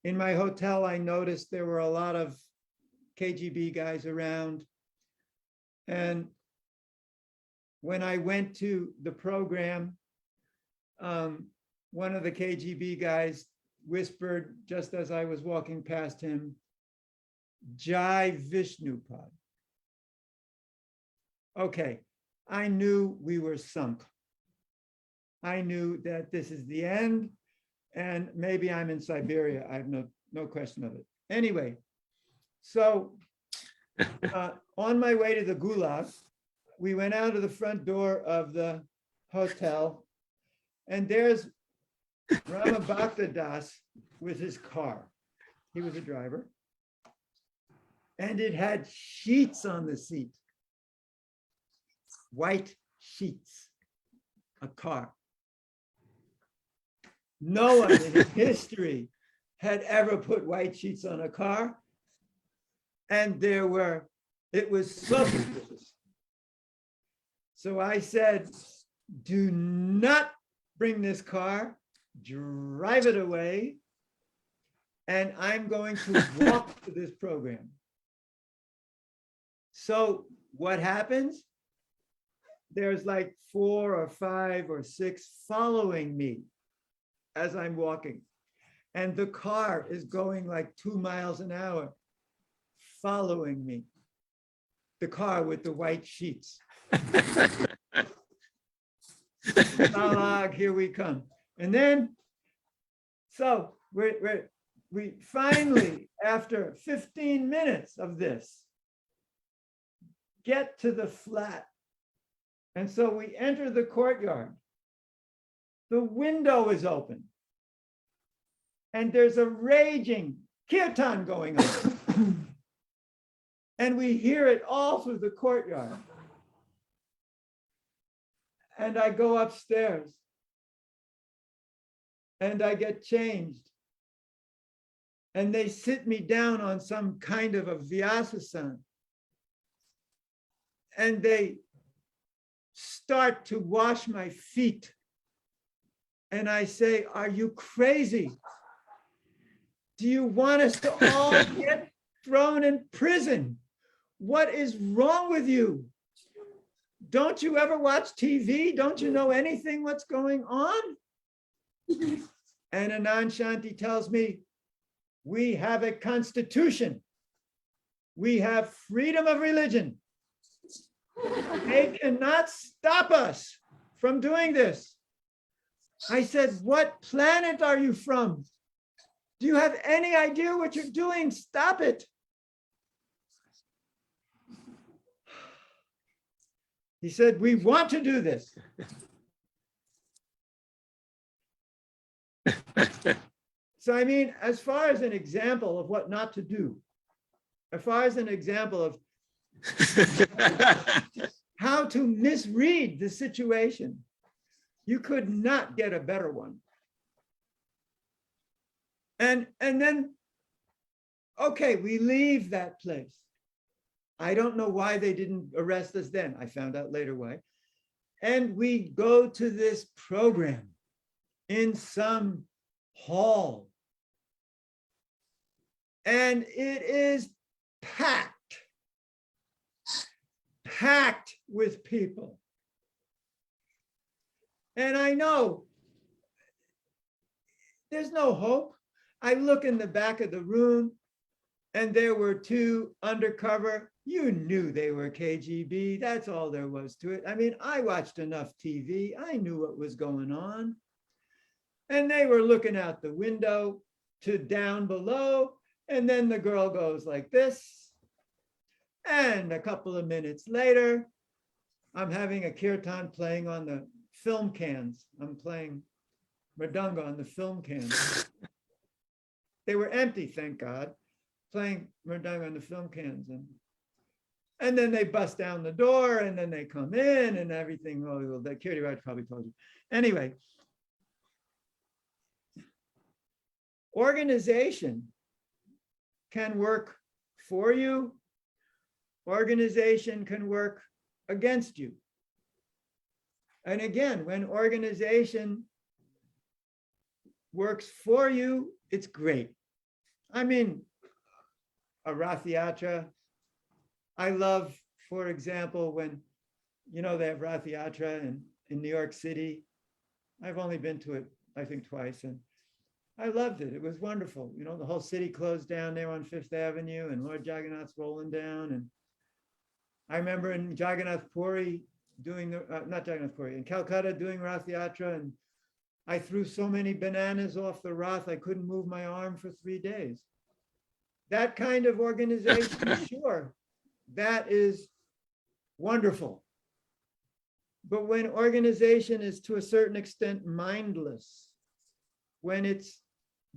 In my hotel, I noticed there were a lot of KGB guys around. And when I went to the program, one of the KGB guys whispered, just as I was walking past him, "Jai Vishnupad." Okay, I knew we were sunk. I knew that this is the end, and maybe I'm in Siberia. I have no question of it. Anyway, so on my way to the Gulag, we went out of the front door of the hotel, and there's Ramabhakta Das with his car. He was a driver. And it had sheets on the seat. White sheets. A car. No one in history had ever put white sheets on a car. And it was so suspicious. So I said, do not bring this car, drive it away, and I'm going to walk to this program. So what happens? There's like 4 or 5 or 6 following me as I'm walking. And the car is going like 2 miles an hour, following me. The car with the white sheets. Stalag, here we come. And then, so we finally, after 15 minutes of this, get to the flat. And so we enter the courtyard. The window is open. And there's a raging kirtan going on. And we hear it all through the courtyard. And I go upstairs. And I get changed. And they sit me down on some kind of a vyasasana. And they start to wash my feet. And I say, are you crazy? Do you want us to all get thrown in prison? What is wrong with you? Don't you ever watch TV? Don't you know anything what's going on? And Anand Shanti tells me, we have a constitution. We have freedom of religion. They cannot stop us from doing this. I said, what planet are you from? Do you have any idea what you're doing? Stop it. He said, we want to do this. So, I mean, as far as an example of what not to do, as far as an example of how to misread the situation, You could not get a better one. And then, okay, we leave that place. I don't know why they didn't arrest us then. I found out later why. And we go to this program in some hall. And it is packed with people. And I know there's no hope. I look in the back of the room and there were two undercover. You knew they were KGB. That's all there was to it. I mean, I watched enough TV. I knew what was going on. And they were looking out the window to down below. And then the girl goes like this. And a couple of minutes later, I'm having a kirtan playing on the film cans. I'm playing mridanga on the film cans. They were empty, thank God, playing mridanga on the film cans. And then they bust down the door and then they come in and everything. Oh, well, that Kirti Raj probably told you. Anyway, organization can work for you. Organization can work against you. And again, when organization works for you, it's great. I mean, a Rath Yatra, I love, for example, when, you know, they have Rath Yatra in New York City. I've only been to it, I think, twice, and I loved it. It was wonderful. You know, the whole city closed down there on Fifth Avenue and Lord Jagannath's rolling down. And I remember in Jagannath Puri doing the, not Jagannath Puri, in Calcutta doing Rath Yatra, and I threw so many bananas off the Rath, I couldn't move my arm for 3 days. That kind of organization, sure, that is wonderful. But when organization is to a certain extent mindless, when it's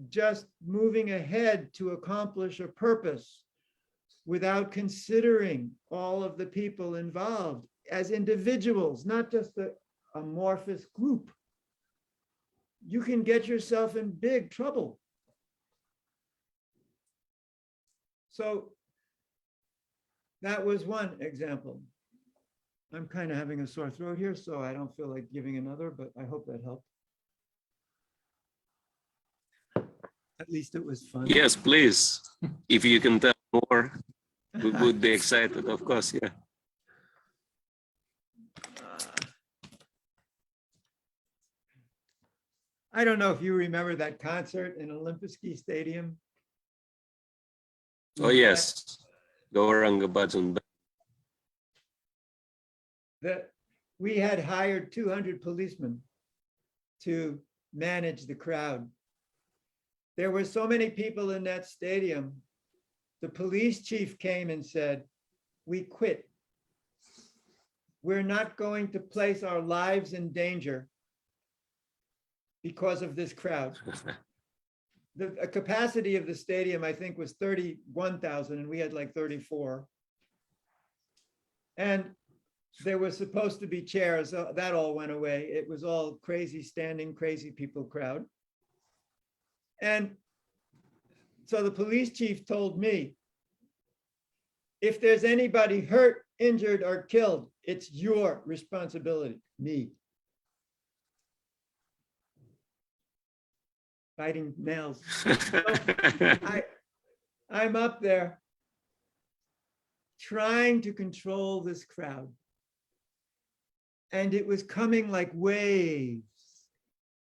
just moving ahead to accomplish a purpose without considering all of the people involved as individuals, not just the amorphous group, you can get yourself in big trouble. So that was one example. I'm kind of having a sore throat here, so I don't feel like giving another, but I hope that helped. At least it was fun. Yes, please. If you can tell more, we would be excited, of course, yeah. I don't know if you remember that concert in Olympijski Stadium. Oh, yes. Gauranga Bhajan. That we had hired 200 policemen to manage the crowd. There were so many people in that stadium. The police chief came and said, "We quit. We're not going to place our lives in danger because of this crowd." The capacity of the stadium, I think, was 31,000, and we had like 34. And there was supposed to be chairs. That all went away. It was all crazy standing, crazy people crowd. And so the police chief told me, if there's anybody hurt, injured, or killed, it's your responsibility, me. Biting nails. So I'm up there trying to control this crowd. And it was coming like waves,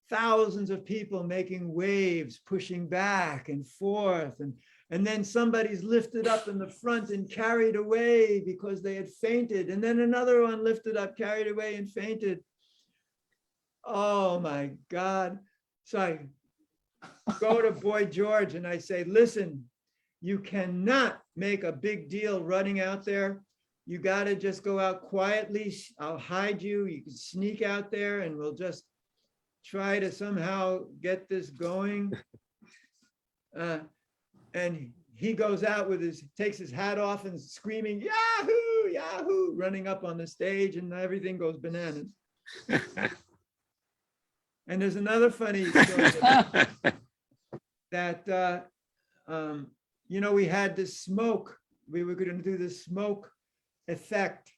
thousands of people making waves, pushing back and forth. And then somebody's lifted up in the front and carried away because they had fainted. And then another one lifted up, carried away and fainted. Oh my God. So I go to Boy George and I say, listen, you cannot make a big deal running out there. You got to just go out quietly. I'll hide you. You can sneak out there and we'll just try to somehow get this going. And he goes out with takes his hat off and screaming, Yahoo, Yahoo, running up on the stage and everything goes bananas. And there's another funny story that, you know, we had this smoke. We were going to do the smoke effect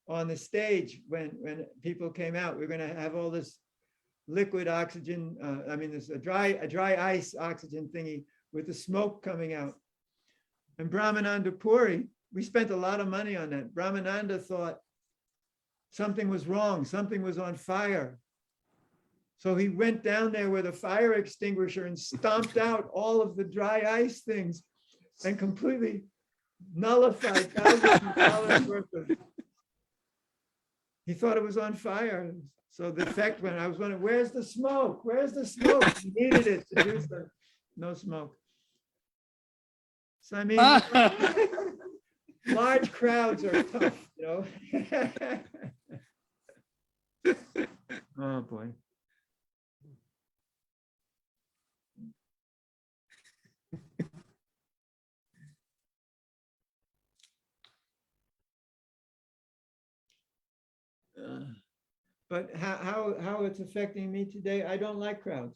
on the stage when people came out. We were going to have all this liquid oxygen. I mean, there's a dry ice oxygen thingy with the smoke coming out. And Brahmananda Puri, we spent a lot of money on that. Brahmananda thought something was wrong, something was on fire. So he went down there with a fire extinguisher and stomped out all of the dry ice things and completely nullified thousands of dollars worth of. He thought it was on fire. So the effect went, I was wondering, where's the smoke? Where's the smoke? He needed it to do so. No smoke. So I mean, large crowds are tough, you know? Oh, boy. But how it's affecting me today, I don't like crowds.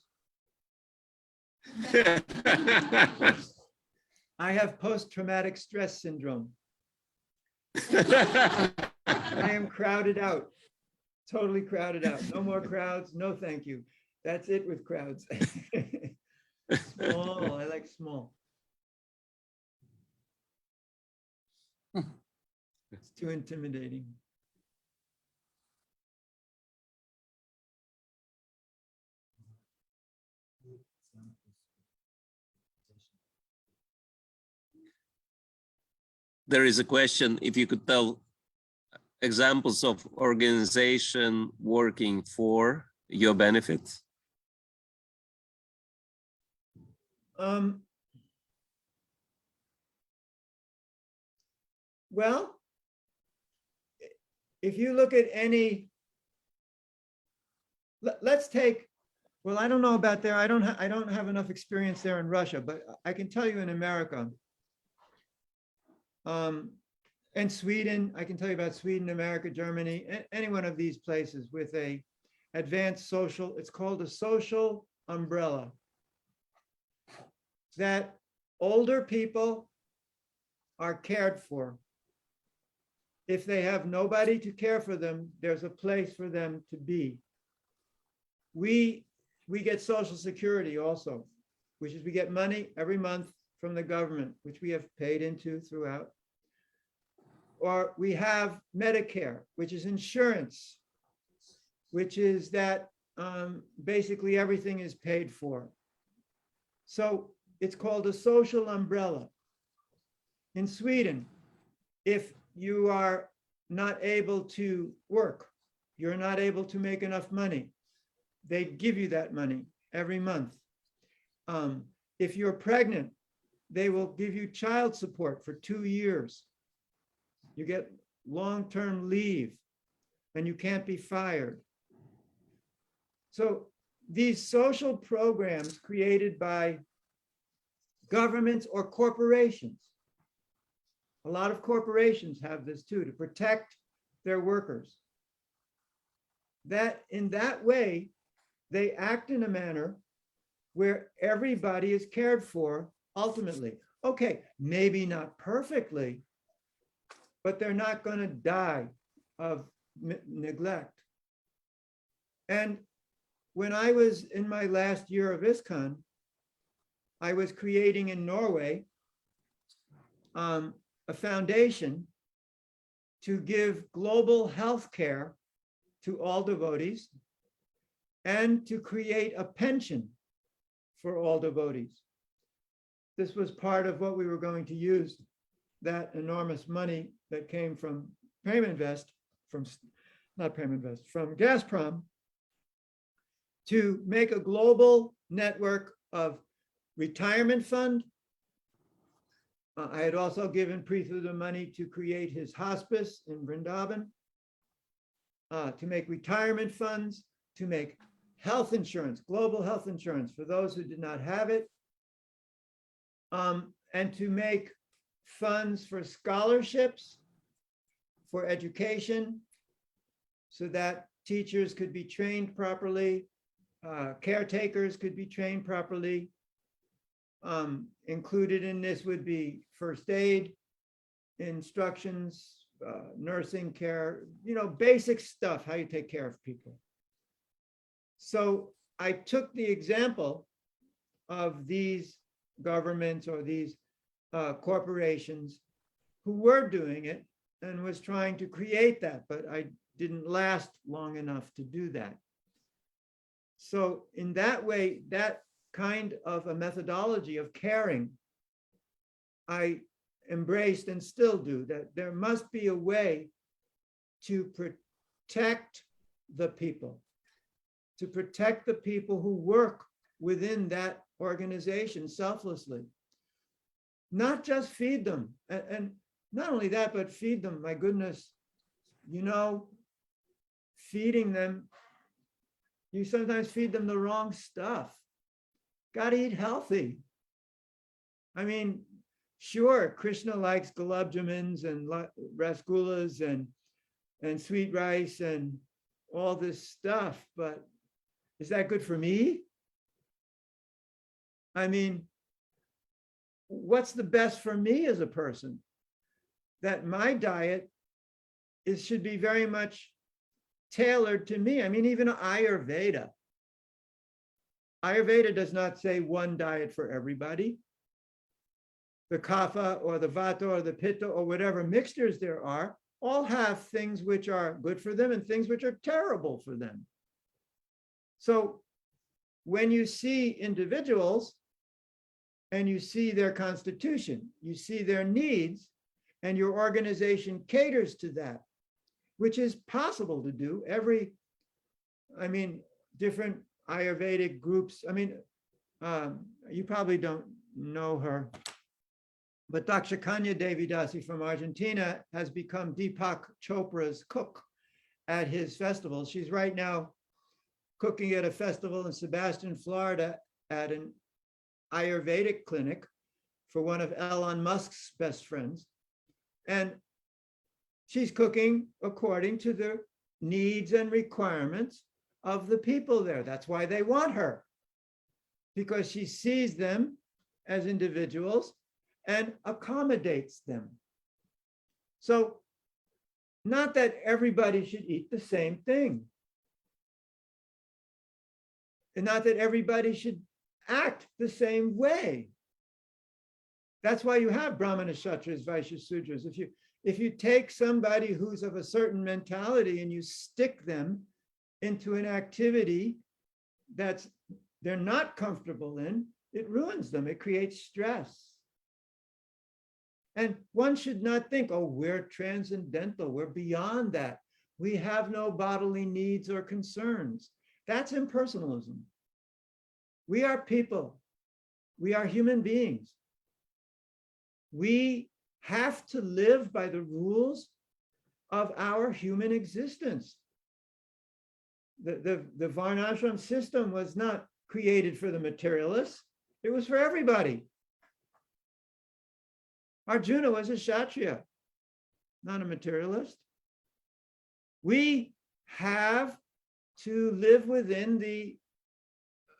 I have post-traumatic stress syndrome. I am crowded out, totally crowded out. No more crowds, no thank you. That's it with crowds. Small, I like small. It's too intimidating. There is a question, if you could tell examples of organization working for your benefit. Well, if you look at any, let's take, well, I don't know about there. I don't have enough experience there in Russia, but I can tell you in America. And Sweden, I can tell you about Sweden, America, Germany, any one of these places with a advanced social, it's called a social umbrella. That older people are cared for. If they have nobody to care for them, there's a place for them to be. We get Social Security also, which is we get money every month from the government, which we have paid into throughout. Or we have Medicare, which is insurance, which is that basically everything is paid for. So it's called a social umbrella. In Sweden, if you are not able to work, you're not able to make enough money, they give you that money every month. If you're pregnant, they will give you child support for 2 years. You get long-term leave and you can't be fired. So these social programs created by governments or corporations, a lot of corporations have this too, to protect their workers. That in that way, they act in a manner where everybody is cared for ultimately. Okay, maybe not perfectly, but they're not going to die of neglect. And when I was in my last year of ISKCON, I was creating in Norway a foundation to give global health care to all devotees and to create a pension for all devotees. This was part of what we were going to use that enormous money that came from from Gazprom to make a global network of retirement fund. I had also given Preetha the money to create his hospice in Vrindavan, to make retirement funds, to make health insurance, global health insurance for those who did not have it, and to make funds for scholarships, for education, so that teachers could be trained properly caretakers could be trained properly. Included in this would be first aid, instructions, nursing care, basic stuff, how you take care of people. So I took the example of these governments or these corporations who were doing it and was trying to create that, but I didn't last long enough to do that. So in that way, that kind of a methodology of caring, I embraced and still do, that there must be a way to protect the people, who work within that organization selflessly. Not just feed them, and not only that, but feed them. My goodness, feeding them, you sometimes feed them the wrong stuff. Got to eat healthy. I mean, sure, Krishna likes gulab jamins and rasgullas and sweet rice and all this stuff, but is that good for me? I mean, what's the best for me as a person? That my diet should be very much tailored to me. I mean, even Ayurveda does not say one diet for everybody. The kapha or the vata or the pitta or whatever mixtures there are, all have things which are good for them and things which are terrible for them. So when you see individuals and you see their constitution, you see their needs, and your organization caters to that, which is possible to do. Different Ayurvedic groups. You probably don't know her, but Dakshakanya Devidasi from Argentina has become Deepak Chopra's cook at his festival. She's right now cooking at a festival in Sebastian, Florida, at an Ayurvedic clinic for one of Elon Musk's best friends. And she's cooking according to the needs and requirements of the people there. That's why they want her, because she sees them as individuals and accommodates them. So, not that everybody should eat the same thing, and not that everybody should act the same way. That's why you have Brahmana, Kshatras, Vaishyas, Sudras. If you take somebody who's of a certain mentality and you stick them into an activity that's they're not comfortable in, it ruins them. It creates stress. And one should not think, oh, we're transcendental. We're beyond that. We have no bodily needs or concerns. That's impersonalism. We are people. We are human beings. We have to live by the rules of our human existence. The Varnashram system was not created for the materialists. It was for everybody. Arjuna was a Kshatriya, not a materialist. We have to live within the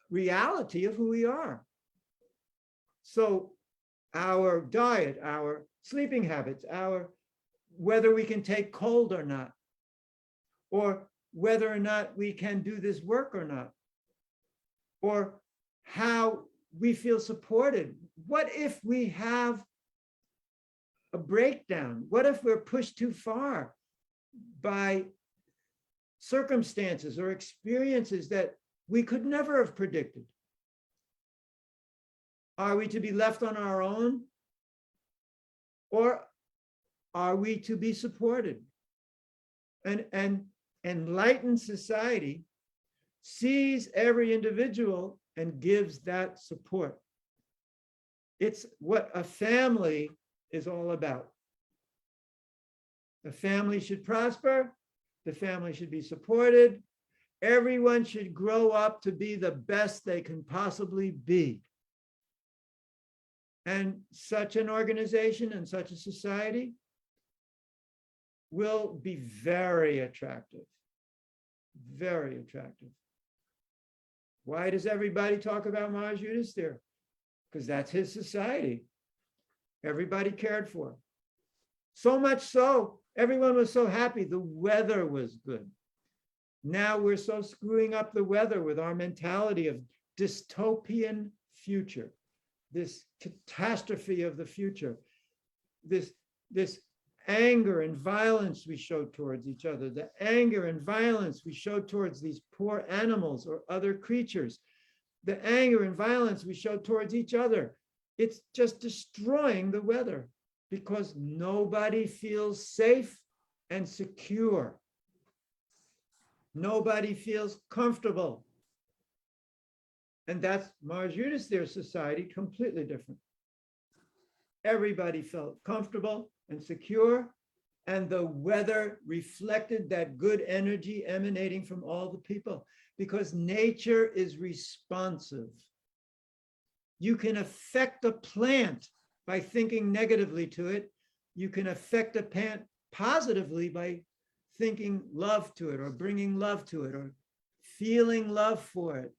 reality of who we are. So our diet, our sleeping habits, whether we can take cold or not, or whether or not we can do this work or not, or how we feel supported. What if we have a breakdown? What if we're pushed too far by circumstances or experiences that we could never have predicted? Are we to be left on our own? Or are we to be supported? And enlightened society sees every individual and gives that support. It's what a family is all about. The family should prosper. The family should be supported. Everyone should grow up to be the best they can possibly be. And such an organization and such a society will be very attractive, very attractive. Why does everybody talk about Maharaj Yudhisthira? Because that's his society. Everybody cared for. So much so, everyone was so happy. The weather was good. Now we're so screwing up the weather with our mentality of dystopian future, this catastrophe of the future, this anger and violence we show towards each other, the anger and violence we show towards these poor animals or other creatures, the anger and violence we show towards each other. It's just destroying the weather because nobody feels safe and secure. Nobody feels comfortable. And that's Maharaj Yudhisthira's society, completely different. Everybody felt comfortable and secure, and the weather reflected that good energy emanating from all the people, because nature is responsive. You can affect a plant by thinking negatively to it. You can affect a plant positively by thinking love to it, or bringing love to it, or feeling love for it.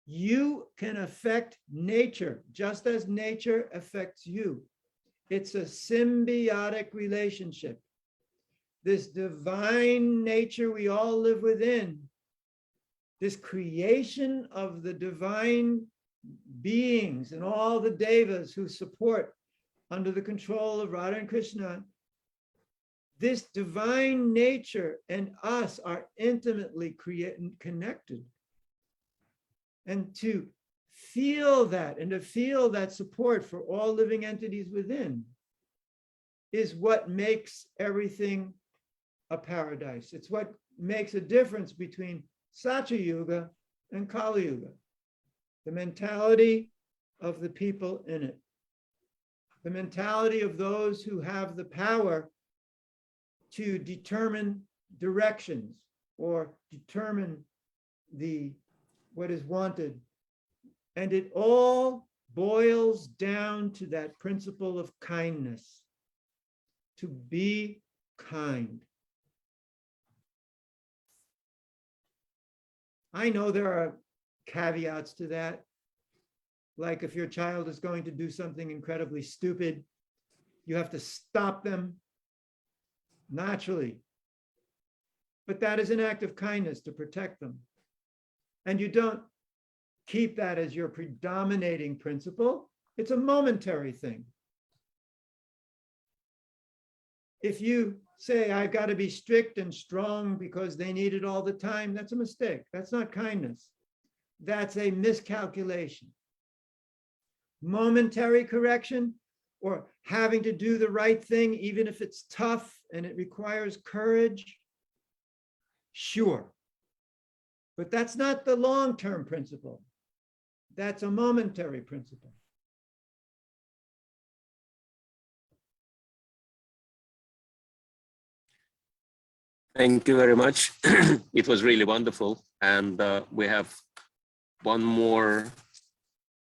You can affect nature just as nature affects you. It's a symbiotic relationship. This divine nature we all live within, this creation of the divine beings and all the devas who support under the control of Radha and Krishna, this divine nature and us are intimately connected. And to feel that and to feel that support for all living entities within is what makes everything a paradise. It's what makes a difference between Satya Yuga and Kali Yuga. The mentality of the people in it. The mentality of those who have the power to determine directions or determine what is wanted. And it all boils down to that principle of kindness, to be kind. I know there are caveats to that. Like if your child is going to do something incredibly stupid, you have to stop them naturally. But that is an act of kindness to protect them. And you don't keep that as your predominating principle. It's a momentary thing. If you say, I've got to be strict and strong because they need it all the time, that's a mistake. That's not kindness. That's a miscalculation. Momentary correction, or having to do the right thing, even if it's tough and it requires courage, sure. But that's not the long-term principle. That's a momentary principle. Thank you very much. It was really wonderful. And we have one more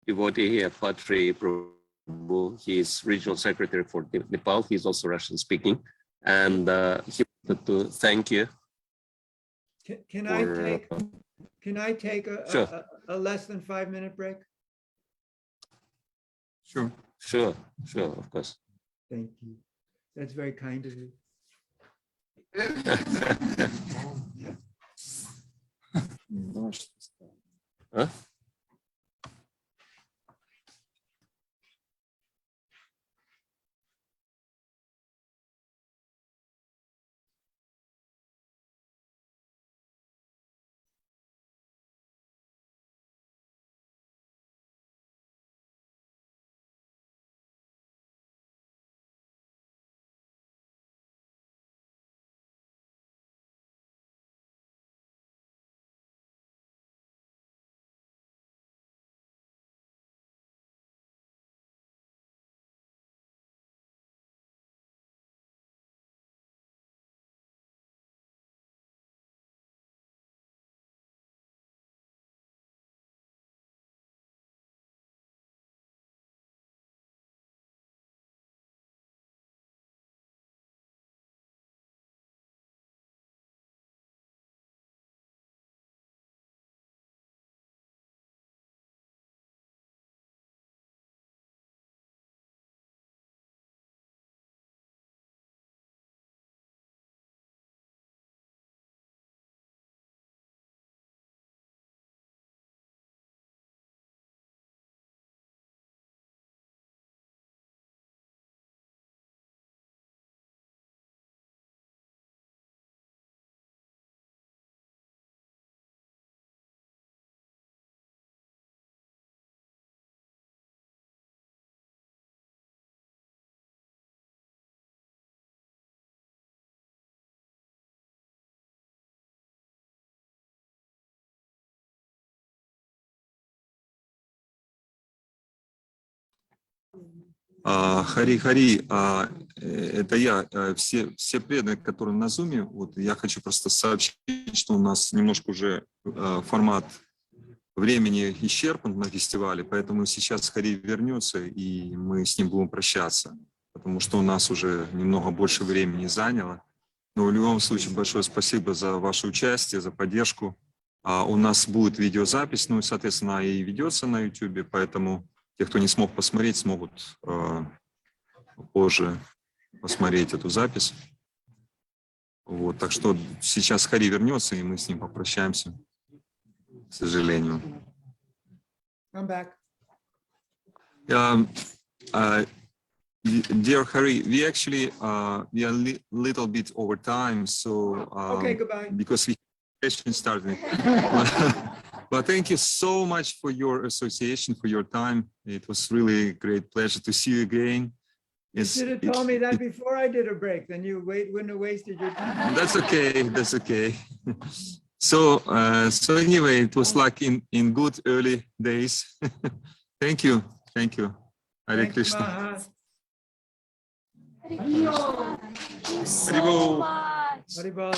devotee here, Patri Prabhu. He is regional secretary for Nepal. He's also Russian speaking. And he wanted to thank you. Can I take Sure. a less than 5-minute break? Sure. Sure, of course. Thank you. That's very kind of you. Huh? Хари, это я, все преданные, которые на Zoom, вот я хочу просто сообщить, что у нас немножко уже формат времени исчерпан на фестивале, поэтому сейчас Хари вернется, и мы с ним будем прощаться, потому что у нас уже немного больше времени заняло. Но в любом случае большое спасибо за ваше участие, за поддержку. У нас будет видеозапись, ну и, соответственно, и ведется на YouTube, поэтому те, кто не смог посмотреть, смогут позже посмотреть эту запись. Вот, так что сейчас Хари вернется, и мы с ним попрощаемся, к сожалению. I'm back. Dear Hari, we actually we are little bit over time, so Okay, goodbye. because we session started. But thank you so much for your association, for your time. It was really a great pleasure to see you again. You should have told me that before I did a break, then you wouldn't have wasted your time. That's okay. That's okay. So anyway, it was like in good early days. Thank you. Thank you. Hare Thank you, Krishna. Maha. Thank you so Haribol. much. Haribol.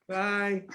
Bye.